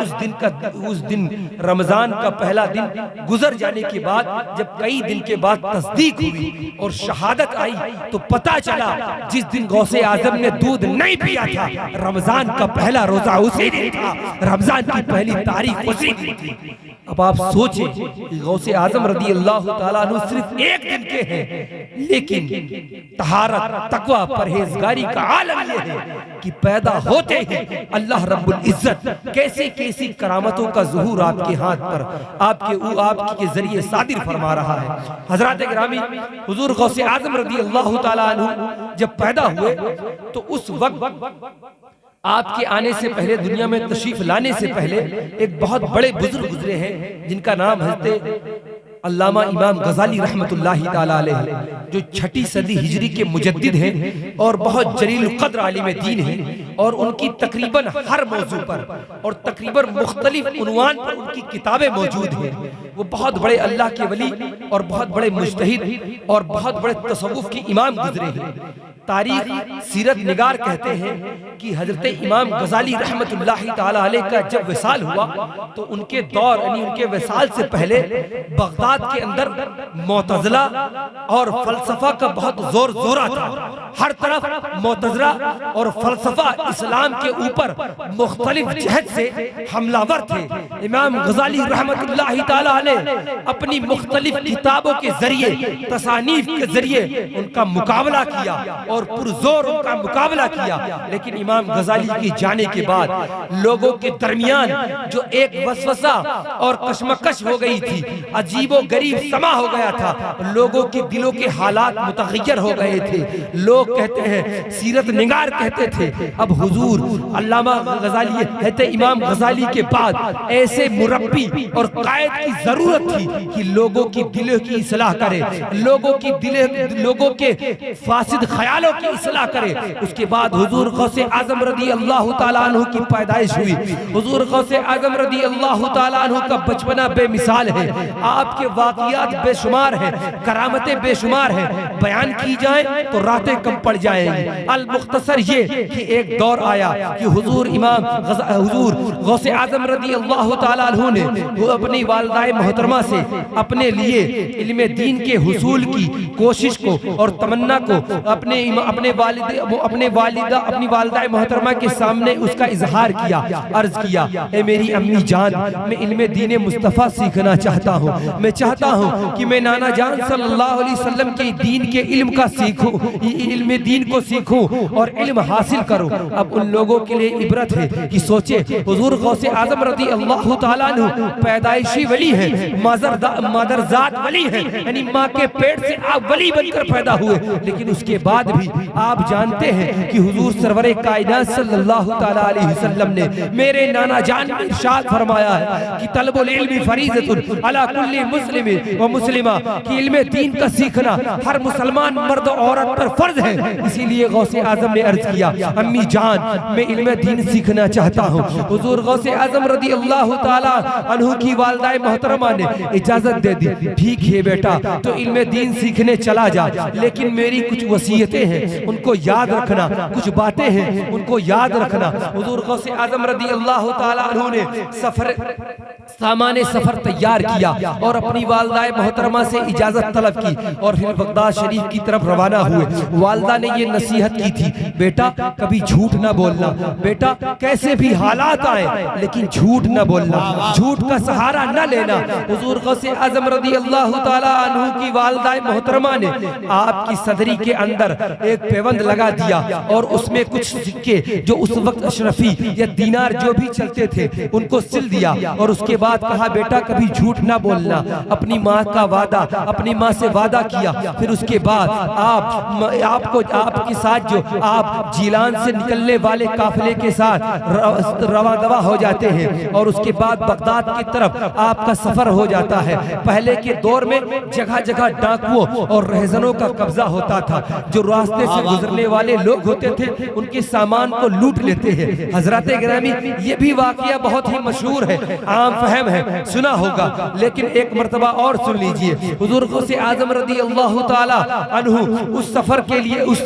उस दिन रमजान का पहला दिन गुजर जाने के बाद जब कई दिन के बाद तस्दीक हुई और शहादत आई तो पता चला जिस दिन गौसे आजम ने दूध नहीं पिया था रमजान का पहला रोजा उसी दिन था, रमजान की पहली तारीख उसी दिन थी। अब आप सोचें गौसे आजम रज़ी अल्लाह ताला अन्हु सिर्फ एक दिन के हैं, लेकिन तहारत तकवा परहेजगारी का आलम यह है कि पैदा होते ही अल्लाह रब्बुल इज्जत कैसी कैसी करामतों का ज़ुहूर आपके हाथ पर आपके जरिए सादिर फरमा रहा है। हजरत गिरामी हुजूर गौसे आजम रज़ी अल्लाह ताला अन्हु जब पैदा हुए तो उस वक्त आपके आने से पहले दुनिया में तशरीफ लाने से पहले एक बहुत बड़े बुजुर्ग गुजरे हैं जिनका नाम हज़रत अल्लामा इमाम गजाली रहमतुल्लाहि ताला अलैह, जो 6ठी सदी हिजरी के मुजद्दिद हैं और बहुत जलील क़द्र आलिम दीन हैं और उनकी तकरीबन हर मौजू पर और तकरीबन मुख्तलिफ उन्वान पर उनकी किताबें मौजूद हैं। वो बहुत बड़े अल्लाह के वली और बहुत बड़े मुज्तहिद और बहुत बड़े तसव्वुफ के इमाम गुजरे हैं। तारीख सीरत निगार कहते हैं कि हजरत इमाम गजाली रहमतुल्लाहि ताला अलैह का जब विसाल हुआ तो उनके दौर यानी उनके विसाल से पहले बगदाद के अंदर मुअतज़िला और फलसफा का बहुत जोर जोरा था। हर तरफ मुअतज़िला और फलसफा इस्लाम के ऊपर मुख्तलिफ जहत से हमलावर थे। इमाम गजाली रहमतुल्लाहि ताला अलैह अपनी मुख्तलिफ किताबों के जरिए तसानीफ के जरिए उनका मुकाबला किया और पुरजोर उनका मुकाबला किया। लेकिन इमाम गजाली के जाने के बाद लोगों के दरमियान जो एक वसवसा और कशमकश हो गई थी, अजीबो गरीब समा हो गया था, लोगों के दिलों के हालात मुतगय्यर हो गए थे। लोग कहते हैं, सीरत निगार कहते थे, अब हुजूर अल्लामा गजाली कहते इमाम गजाली के बाद ऐसे मुरब्बी और कायद की जरूरत थी कि लोगों की दिलों की इस्लाह करे, लोगों के फासिद ख्यालों की इस्लाह करे। उसके बाद हुजूर गौसे आजम रज़ी अल्लाह ताला अन्हु की पैदाइश हुई। हुजूर गौसे आजम रज़ी अल्लाह ताला अन्हु का बचपना बेमिसाल है, आपके वाक़ियात बेशुमार हैं, करामतें बेशुमार हैं, बयान की जाए तो रातें कम पड़ जाएंगी। अल मुख्तसर ये कि एक दौर आया कि हुजूर गौसे आजम रज़ी अल्लाह ताला अन्हु ने अपनी वालिदाए मोहतरमा से अपने लिए इल्मे दीन के हुसूल की कोशिश को और तमन्ना को अपनी वालिदा मोहतरमा के सामने उसका इजहार किया, अर्ज किया, ए मेरी अम्मी जान, मैं इल्मे दीन मुस्तफ़ा सीखना चाहता हूँ। मैं चाहता हूँ कि मैं नाना जान सल्लल्लाहु अलैहि वसल्लम के दीन के इल्म का सीखूं, इल्मे दीन को सीखूं और इल्म हासिल करूं। अब उन लोगों के लिए इबरत है कि सोचे हुजूर गौसे आजम रज़ी अल्लाह ताला अन्हु पैदाइशी वली है, मादरजात वली है, यानी माँ के पेट से आप वली बनकर पैदा हुए। लेकिन उसके बाद भी आप जानते हैं कि हुजूर सरवरे कायनात सल्लल्लाहु ताला अलैहि वसल्लम ने मेरे नाना जान में इरशाद फरमाया है कि तलबुल इल्मी फरीज़तुन अला कुल्ली मुस्लिमिन व मुस्लिमा, कि इल्मे दीन का सीखना हर मुसलमान मर्द और औरत पर फर्ज है। इसीलिए गौसे आजम ने अर्ज किया, अम्मी जान मैं इल्मे दीन सीखना चाहता हूँ। हुजूर गौसे आजम रज़ी अल्लाह ताला अन्हु की वालिदाए मोहतरमा ने इजाजत दे दी, ठीक है बेटा तो इल्मे दीन सीखने चला जा, लेकिन मेरी कुछ वसीयतें हैं उनको याद रखना, कुछ बातें हैं उनको याद रखना। हुजूर गौसे आजम रज़ी अल्लाह ताला अन्हु ने सामाने सफर तैयार किया और अपनी वालदाए मोहतरमा से इजाजत तलब की और फिर बगदाद शरीफ की तरफ रवाना हुए। वालदा ने ये नसीहत की थी, बेटा कभी झूठ ना बोलना, बेटा कैसे भी हालात आए लेकिन झूठ ना बोलना, झूठ का सहारा न लेना। हुजूर गौसे आजम रज़ी अल्लाह ताला अन्हु की वालदाए मोहतरमा ने आपकी सदरी के अंदर एक पेवंद लगा दिया और उसमें कुछ सिक्के जो उस वक्त अशरफी या दीनार जो भी चलते थे उनको सिल दिया और उसके बाद कहा, बेटा कभी झूठ ना बोलना। अपनी माँ का वादा, अपनी माँ से वादा किया। फिर उसके बाद आपको आपके साथ जो आप जीलान से निकलने वाले काफिले के साथ रवा दवा हो जाते हैं और उसके बाद बगदाद की तरफ आपका सफर हो जाता है। पहले के दौर में जगह जगह डाकुओं और रहजनों का कब्जा होता था, जो रास्ते से गुजरने वाले लोग होते थे उनके सामान को लूट लेते हैं। हजरत गिरामी ये भी वाकया बहुत ही मशहूर है, आम फहम है, सुना होगा, लेकिन एक मर्तबा और सुन लीजिए। हुजूर गौसे आजम रज़ी अल्लाह ताला अन्हु उस सफर के लिए उस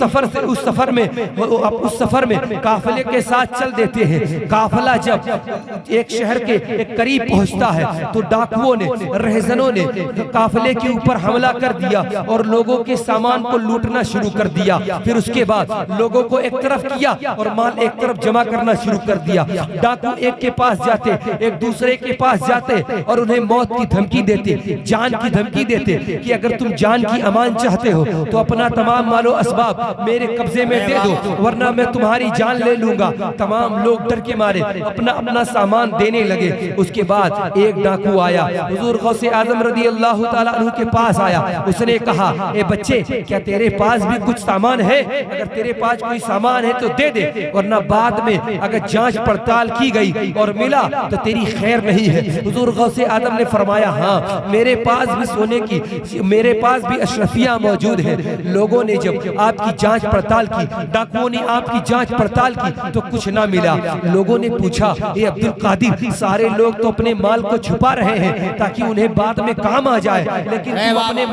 सफर में काफिले के साथ चल देते हैं। काफिला जब एक शहर के एक करीब पहुंचता है तो डाकुओं ने, रहजनों ने काफिले के ऊपर हमला कर दिया और लोगों के सामान को लूटना शुरू कर दिया। फिर उसके बाद लोगों को एक तरफ किया और माल एक तरफ जमा करना शुरू कर दिया। डाकू एक के पास जाते, एक दूसरे के पास जाते और उन्हें मौत की धमकी देते, जान की धमकी देते कि अगर तुम जान की अमान चाहते हो तो अपना तमाम मालो असबाब मेरे कब्जे में दे दो, वरना मैं तुम्हारी जान ले लूंगा। तमाम लोग डर के मारे अपना अपना सामान देने लगे। उसके बाद एक डाकू आया, हुजूर गौसे आजम रज़ी अल्लाह ताला अन्हु के पास आया। उसने कहा, ए बच्चे क्या तेरे पास भी कुछ सामान है? अगर तेरे पास कोई सामान है तो दे दे, वरना बाद में अगर जांच पड़ताल की गई और मिला तो तेरी खैर नहीं है। हुजूर गौसे आदम ने फरमाया, हाँ मेरे पास भी सोने की, मेरे पास भी अशरफियां मौजूद है। लोगों ने जब आपकी जांच पड़ताल की, डाकुओं ने आपकी जांच पड़ताल की तो कुछ ना मिला। लोगों ने पूछा, ये अब्दुल कादिर, सारे लोग तो अपने माल को छुपा रहे हैं ताकि उन्हें बाद में काम आ जाए, लेकिन तुम अपने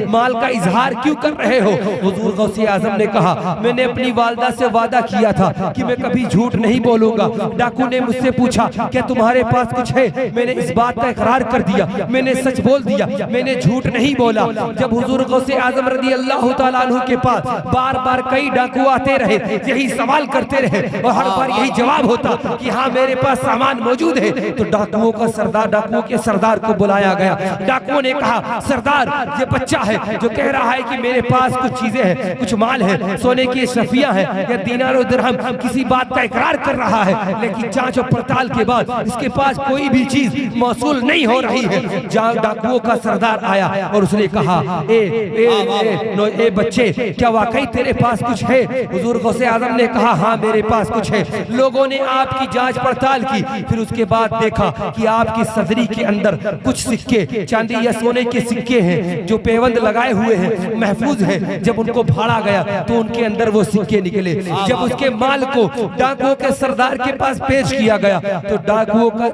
माल का इजहार क्यों कर रहे हो? हुजूर गौसे आजम ने कहा, मैंने अपनी वालदा से वादा किया था कि मैं कभी झूठ नहीं बोलूंगा। डाकू ने मुझसे पूछा, क्या तुम्हारे पास कुछ है? मैंने इस बात का इकरार कर दिया, मैंने सच बोल दिया, मैंने झूठ नहीं बोला। जब हुजूर गौसे आजम रज़ी अल्लाह ताला अन्हु के पास बार बार कई डाकू आते रहे, यही सवाल करते रहे और हर बार यही जवाब होता कि हाँ मेरे पास सामान मौजूद है, तो डाकुओं के सरदार को बुलाया गया। डाकुओं ने कहा, सरदार ये बच्चा है जो कह रहा है कि मेरे पास कुछ चीजें हैं, कुछ माल है, सोने की अशरफियां हैं या दीनार और दिरहम, किसी बात का इकरार कर रहा है, लेकिन जांच और पड़ताल के बाद इसके पास कोई भी चीज मौसूल नहीं हो रही है। डाकुओं का सरदार आया और उसने कहा, ए बच्चे क्या वाकई तेरे पास कुछ है? हुजूर गौसे आजम ने कहा, हाँ मेरे पास कुछ है। लोगों ने आपकी जांच पड़ताल की, फिर उसके बाद देखा कि आपकी सदरी के अंदर कुछ सिक्के, चांदी या सोने के सिक्के हैं जो पेवंद लगाए हुए हैं, महफूज हैं। जब उनको भाड़ा गया तो उनके अंदर वो सिक्के निकले। जब उसके माल को डाकुओं के सरदार के पास पेश किया गया तो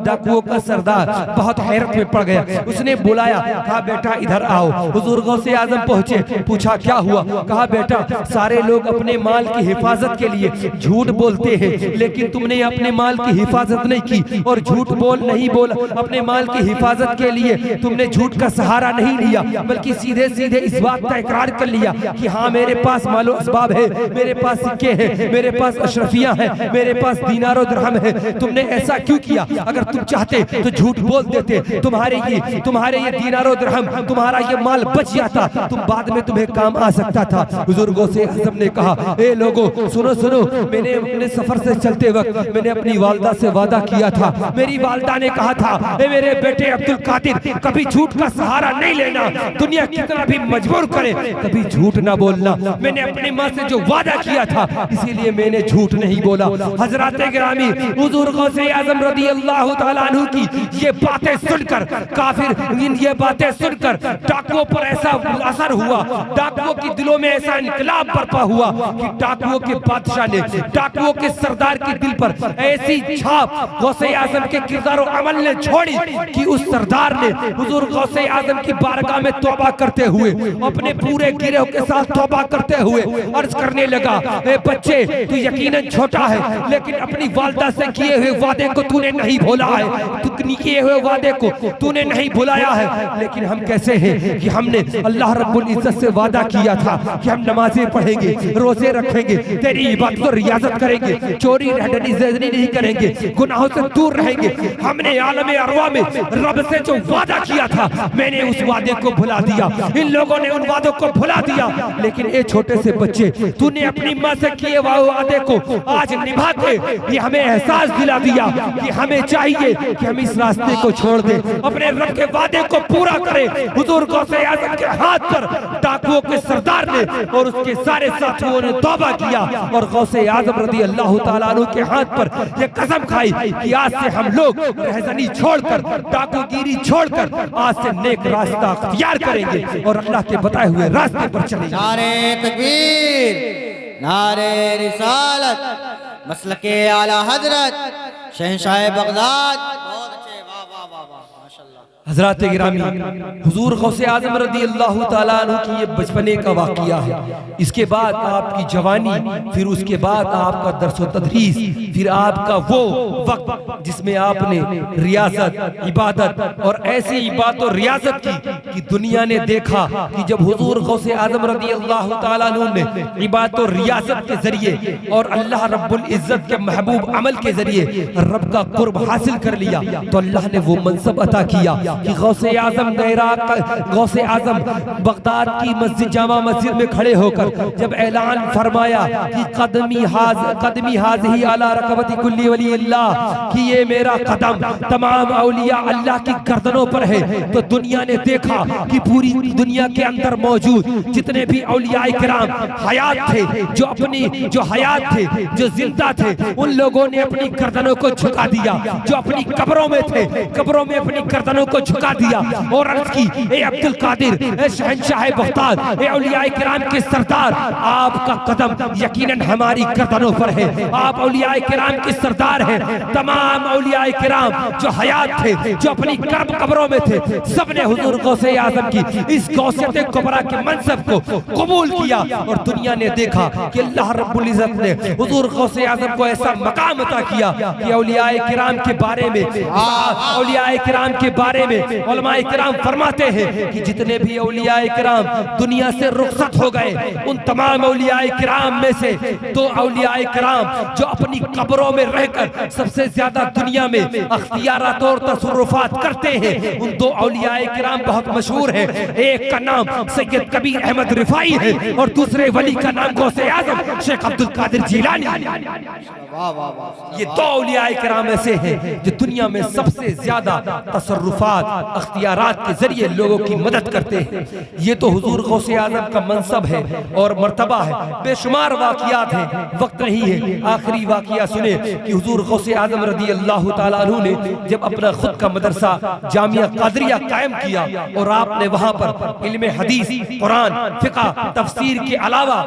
डाकुओं का सरदार बहुत हैरत में पड़ गया। उसने बुलाया, कहा बेटा इधर आओ। हुजूर गौसे आजम पहुंचे, पूछा क्या हुआ? कहा बेटा सारे लोग अपने माल की हिफाजत के लिए झूठ बोलते हैं, लेकिन तुमने अपने माल की हिफाजत नहीं की और झूठ नहीं बोला। अपने माल की हिफाजत के लिए तुमने झूठ का सहारा नहीं लिया, बल्कि सीधे सीधे इस बात का इकरार कर लिया कि हाँ मेरे पास मालो असबाब है, मेरे पास सिक्के हैं, मेरे पास अशरफियां हैं, मेरे पास दीनार और दिरहम है। तुमने ऐसा क्यों किया? अगर तुम चाहते तो झूठ बोल देते, तुम्हारे ये दीनार और दिरहम, तुम्हारा ये माल बच जाता, तुम बाद में तुम्हें काम आ सकता था। हुजूर गौसे आजम ने कहा, ए लोगों सुनो सुनो, मैंने अपने सफर से चलते वक्त मैंने अपनी वालदा से वादा किया था। मेरी वालदा ने कहा था, ए मेरे बेटे अब्दुल कादिर, कभी झूठ का सहारा नहीं लेना, दुनिया कितना भी मजबूर करे कभी झूठ ना बोलना। मैंने अपनी माँ से जो वादा किया था इसीलिए मैंने झूठ नहीं बोला। हजरत गिरामी हुजूर गौसे आजम रज़ी अल्लाह ताला अन्हु की ये बातें सुनकर काफिर, ये बातें सुनकर डाकुओं पर ऐसा असर हुआ, डाकुओं के दिलों में ऐसा इनकलाब बर्पा हुआ कि डाकुओं के बादशाह ने, डाकुओं के सरदार के दिल पर ऐसी छाप गौसे आजम के किरदार और अमल ने छोड़ी कि उस सरदार ने हुजूर गौसे आजम की बारगाह में तौबा करते हुए, अपने पूरे गिरोह के साथ तौबा करते हुए अर्ज करने लगा, ए बच्चे तू यकीनन छोटा है लेकिन अपनी वालदा से किए हुए वादे को तूने नहीं भूला है। तू किए हुए वादे को तूने नहीं भुलाया है। लेकिन हम कैसे हैं कि हमने अल्लाह रब्बुल इज्जत से वादा किया था कि हम नमाजें पढ़ेंगे, रोजे रखेंगे, तेरी इबादत और रियाजत करेंगे, चोरी ज़िंदगी नहीं करेंगे, गुनाहों से दूर रहेंगे। हमने आलम अरवा में रब से जो वादा किया था, मैंने उस वादे को भुला दिया, इन लोगों ने उन वादों को भुला दिया। लेकिन ये छोटे से बच्चे, तूने अपनी माँ से किए वादे को आज निभा के ये हमें एहसास दिला दिया कि हमें चाहिए कि हम इस रास्ते को छोड़ दें, अपने रब के वादे को पूरा करें। हुजूर गौसे आज़म के हाथ पर डाकुओं के सरदार ने और उसके सारे साथियों ने तौबा किया और गौसे आज़म रज़ी अल्लाह ताला अन्हु के हाथ पर ये कसम खाई कि आज से हम लोग रहज़नी छोड़कर, डाकूगिरी छोड़कर आज से नेक रास्ता अख्तियार करेंगे और अल्लाह के बताए हुए रास्ते पर चलेंगे। नारे तकबीर, नारे रिसालत, मसलके आला हजरत शहंशाह बगदाद। बहुत अच्छे, वाह वाह वाह वाह, माशाल्लाह। हज़रात गिरामी, हुजूर गौसे आज़म रज़ी अल्लाह ताला अन्हु की ये बचपने का वाक़िया है। इसके बाद आपकी जवानी, फिर उसके बाद आपका दर्स व तदरीस, फिर आपका वो वक्त जिसमें आपने रियासत, इबादत और ऐसी इबादत और रियासत की कि दुनिया ने देखा कि जब हुजूर गौसे आज़म रज़ी अल्लाह ताला अन्हु ने इबादत और रियासत के जरिए और अल्लाह रब्बुल इज्जत के महबूब अमल के जरिए रब का कुर्ब हासिल कर लिया, तो अल्लाह ने वो मनसब अता किया कि गौसे आज़म गौसे आज़म बगदाद की मस्जिद, जामा मस्जिद में खड़े होकर जब ऐलान फरमाया कि कदमी हाज़िही अला रकबती कुल्ली वली अल्लाह, कि ये मेरा कदम तमाम औलिया अल्लाह की गर्दनों पर है, तो दुनिया ने देखा कि पूरी दुनिया के अंदर मौजूद जितने भी औलिया किराम हयात थे, जो हयात थे, जो जिंदा थे, उन लोगों ने अपनी गर्दनों को झुका दिया। जो अपनी कब्रों में थे, कब्रों में अपनी गर्दनों को झुका दिया और अर्ज की, ए अब्दुल कादिर, ए शहंशाह बगदाद, ए औलिया किराम के सरदार, आपका कदम यकीनन हमारी गर्दनों पर है। आप औलिया किराम के सरदार हैं। तमाम औलिया किराम जो हयात थे, जो अपनी कब्रों में थे, सबने हुजूर गौसे आज़म की इस गौसियत कुबरा के मनसब को कबूल किया और दुनिया ने देखा कि अल्लाह रब्बुल इज्जत ने हुजूर गौसे आज़म को ऐसा मकाम अता किया कि औलिया किराम के बारे में, औलिया किराम के बारे में उलमाए किराम फरमाते हैं कि जितने भी औलिया किराम दुनिया से रुखसत हो गए, उन तमाम औलिया किराम में से दो औलिया किराम जो अपनी कब्रों में रहकर सबसे ज्यादा दुनिया में अख्तियारात और तसर्रुफात करते हैं, उन दो औलिया किराम बहुत मशहूर हैं। एक का नाम सैयद कबीर अहमद रिफाई है और दूसरे वली का नाम गौसे आज़म शेख अब्दुल कादिर जिलानी। ये दो औलिया किराम ऐसे हैं जो दुनिया में सबसे ज्यादा तसर्रुफात, अख्तियारात के जरिए लोगों की मदद करते हैं। ये तो हुजूर गौसे आज़म का मनसब है और मर्तबा है। बेशुमार वाक़ियात हैं, वक्त नहीं है। आखिरी वाक़िया सुने कि हुजूर गौसे आज़म रज़ी अल्लाह ताला अन्हु ने जब अपना खुद का मदरसा जामिया कादरिया कायम किया और आपने वहां पर इल्म हदीस, कुरान, फिक़ह, तफसीर के अलावा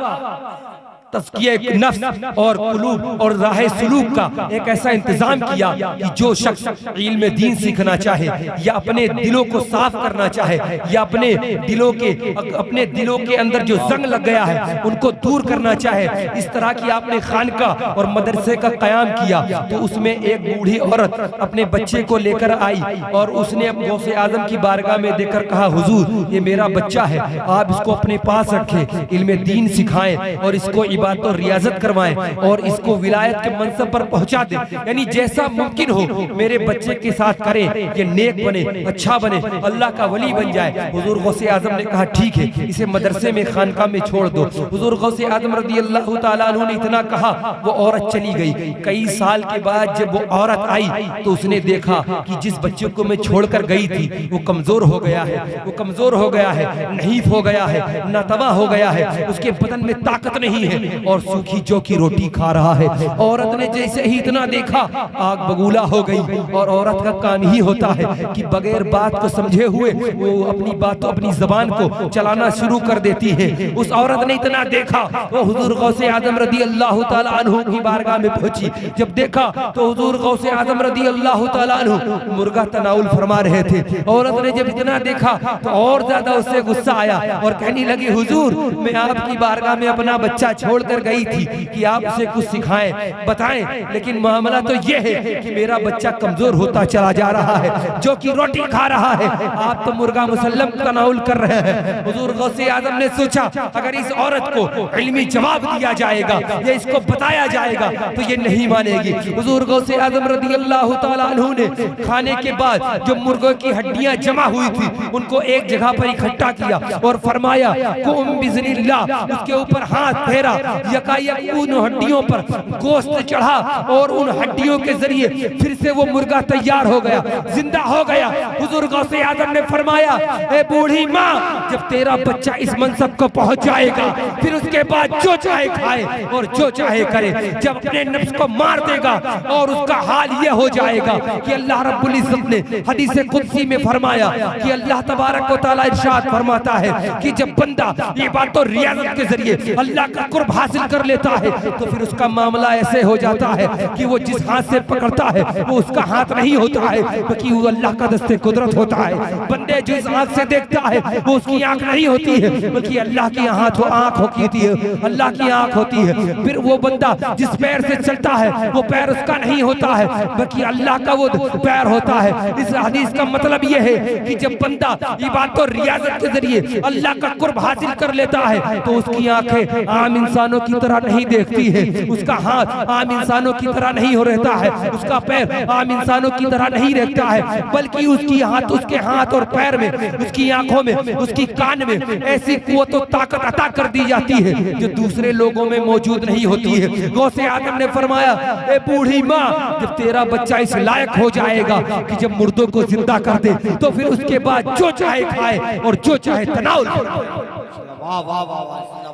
तज़किया नफ्स और कुलूब और राह सुलूक का एक ऐसा इंतजाम किया कि जो शख्स इल्म दीन सीखना चाहे या अपने दिलों को साफ करना चाहे या अपने दिलों के अंदर जो जंग लग गया है उनको दूर करना चाहे, इस तरह की आपने खानका और मदरसे का कयाम किया। तो उसमें एक बूढ़ी औरत अपने बच्चे को लेकर आई और उसने गौसे आज़म की बारगाह में देकर कहा, हुजूर ये मेरा बच्चा है, आप इसको अपने पास रखें, इल्म दीन सिखाएं और इसको इबादत और रियाजत करवाएं और इसको विलायत के मनसब पर पहुंचा दें, यानी जैसा मुमकिन हो मेरे बच्चे के साथ करें, ये नेक बने, अच्छा बने, अल्लाह का वली बन जाए। हुजूर गौसे आज़म ने कहा ठीक है, इसे मदरसे में खानका में छोड़ दो। हुजूर गौसे आज़म रज़ी अल्लाह ताला अन्हु ने इतना कहा, वो औरत चली गई। कई साल के बाद जब वो औरत आई तो उसने देखा कि जिस बच्चे को मैं छोड़कर गई थी वो कमजोर हो गया है, वो कमजोर हो गया है, नहीफ हो गया है, नातवा हो गया है, उसके बदन में ताकत नहीं है और सूखी जौ की रोटी खा रहा है। औरत ने जैसे ही इतना देखा आग बगूला हो गई और औरत का काम ही होता है कि बगैर बात को समझे हुए वो अपनी बात, अपनी जबान को चलाना शुरू कर देती है। उस औरत ने इतना देखा वो हुजूर गौसे आज़म रज़ी अल्लाह ताला अन्हु की बारगाह में पहुंची। जब देखा तो हुजूर गौसे आज़म रज़ी अल्लाह ताला अन्हु मुर्गा तनाउल फरमा रहे थे। औरत ने जब इतना देखा तो और ज्यादा उससे गुस्सा आया और कहने लगी, हुजूर मैं आपकी बारगाह में अपना बच्चा छोड़ छोड़कर गई थी कि आप उसे कुछ सिखाएं, बताएं, लेकिन मामला तो ये है कि मेरा बच्चा कमजोर होता चला जा रहा है, जो कि रोटी खा रहा है, आप तो मुर्गा मुसल्लम तनाउल कर रहे हैं। हुजूर गौसे आजम ने सोचा अगर इस औरत को इल्मी जवाब दिया जाएगा या इसको बताया जाएगा तो ये नहीं मानेगी। हुजूर गौसे आजम रज़ी अल्लाह तआला अन्हु ने खाने के बाद जो मुर्गों की हड्डियां जमा हुई थी उनको एक जगह पर इकट्ठा किया और फरमाया कुम बिज़निल्लाह, उसके ऊपर हाथ फेरा, यकायक उन हड्डियों पर गोश्त चढ़ा और उन हड्डियों के जरिए फिर से वो मुर्गा तैयार हो गया, जिंदा हो गया। हुजूर गौसे आजम ने फरमाया ए बूढ़ी माँ, जब तेरा बच्चा इस मनसब को पहुंच जाएगा फिर उसके बाद जो चाहे खाए और जो चाहे करे, जब अपने नफ्स को मार देगा और उसका हाल ये हो जाएगा कि अल्लाह रब्बुल इज्जत ने हदीस कुदसी में फरमाया कि अल्लाह तबारक व तआला इरशाद फरमाता है कि जब बंदा इबादत और रियाजत के जरिए अल्लाह का कुर्ब हासिल कर लेता है तो फिर उसका मामला ऐसे हो जाता है कि वो जिस हाथ से पकड़ता है वो उसका हाथ नहीं होता है, क्योंकि वो अल्लाह का दस्ते कुदरत होता है। बंदे जिस आंख से देखता है वो उसकी आंख नहीं होती है, बल्कि अल्लाह की आंख होती है, अल्लाह की आंख होती है। फिर वो बंदा जिस पैर से चलता है वो पैर उसका नहीं होता है, बल्कि अल्लाह का वो पैर होता है। इस हदीस का मतलब ये है कि जब बंदा इबादत और रियाजत के जरिए अल्लाह का कुर्ब हासिल कर लेता है तो उसकी आंखें आम इंसानों की तरह नहीं देखती है, उसका हाथ आम इंसानों की तरह नहीं हो रहता है, उसका पैर आम इंसानों की तरह नहीं रहता है, बल्कि उसके हाथ और पैर में, उसकी आंखों में, उसकी कान में ऐसी कुव्वत और ताकत अता कर दी जाती है जो दूसरे लोगों में मौजूद नहीं होती है। गौसे आजम ने फरमाया ए बूढ़ी माँ, जब तेरा बच्चा इस लायक हो जाएगा कि जब मुर्दों को जिंदा कर दे तो फिर उसके बाद जो चाहे खाए और जो चाहे तनाउल।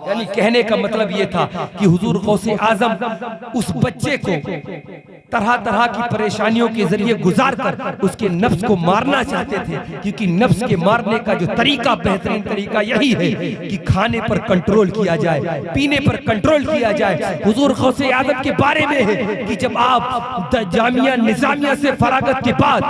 यानी कहने का मतलब ये था कि हुजूर गौसे आजम उस बच्चे को तरह तरह की परेशानियों के जरिए गुजार कर उसके नफ्स को मारना चाहते थे, क्योंकि नफ्स के मारने का जो तरीका, बेहतरीन तरीका यही है कि खाने पर कंट्रोल किया जाए, पीने पर कंट्रोल किया जाए। हुजूर गौसे आजम के बारे में है कि जब आप जामिया निजामिया से फरागत के बाद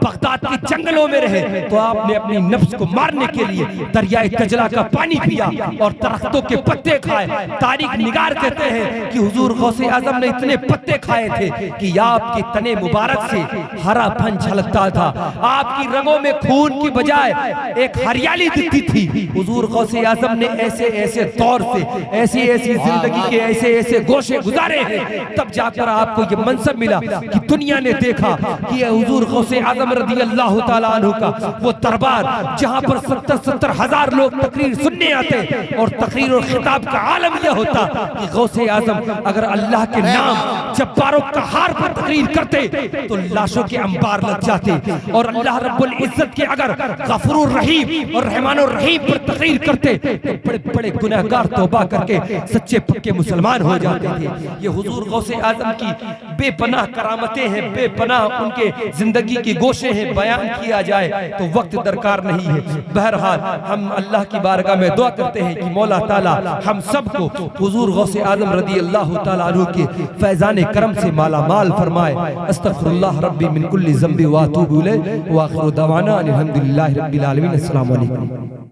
बगदाद के जंगलों में रहे तो आपने अपनी नफ्स को मारने के लिए दरियाए तजला का पानी पिया और दरख्तों के पत्ते खाए। तारीख निगार कहते हैं कि हुजूर गौसे आजम ने इतने पत्ते खाए थे कि आपके तने मुबारक से हरापन झलकता था, आपकी रगों में खून की बजाय एक हरियाली दिखती थी। हुजूर गौसे आजम ने ऐसे ऐसे दौर से, ऐसी ऐसी जिंदगी के ऐसे ऐसे गोशे गुजारे हैं, तब जाकर आपको ये मनसब मिला कि दुनिया ने देखा कि हुजूर गौसे आजम रज़ी अल्लाह तआला अन्हु का वो दरबार जहां पर 70-70 हजार लोग तकरीर सुनने आते और तकरीर और खिताब का आलम यह होता कि गौसे आजम अगर अल्लाह के नाम जब्बारों का हार पर तकरीर करते तो लाशों के अंबार लग जाते, और अल्लाह रब्बुल इज्जत के अगर गफूरुर रहीम और रहमानुर रहीम पर तकरीर करते तो बड़े बड़े गुनहगार तौबा करके सच्चे पक्के मुसलमान हो जाते थे। ये हुजूर गौसे आजम की बेपनाह करामतें हैं, बेपनाह उनके जिंदगी की गोशे हैं, बयान किया जाए तो वक्त दरकार नहीं है। बहरहाल हम अल्लाह की बारगाह में दुआ करते हैं कि मौला ताला हम सबको हुजूर गौसे आजम रज़ी अल्लाह तआला अन्हु के फैजान करम से माला माल फरमाए। अस्तगफिरुल्लाह रब्बी मिन कुल्ली ज़ंबि व अतूबु इलैहि व आखिरु दवाना अनिल हम्दुलिल्लाहि रब्बिल आलमीन। अस्सलामु अलैकुम।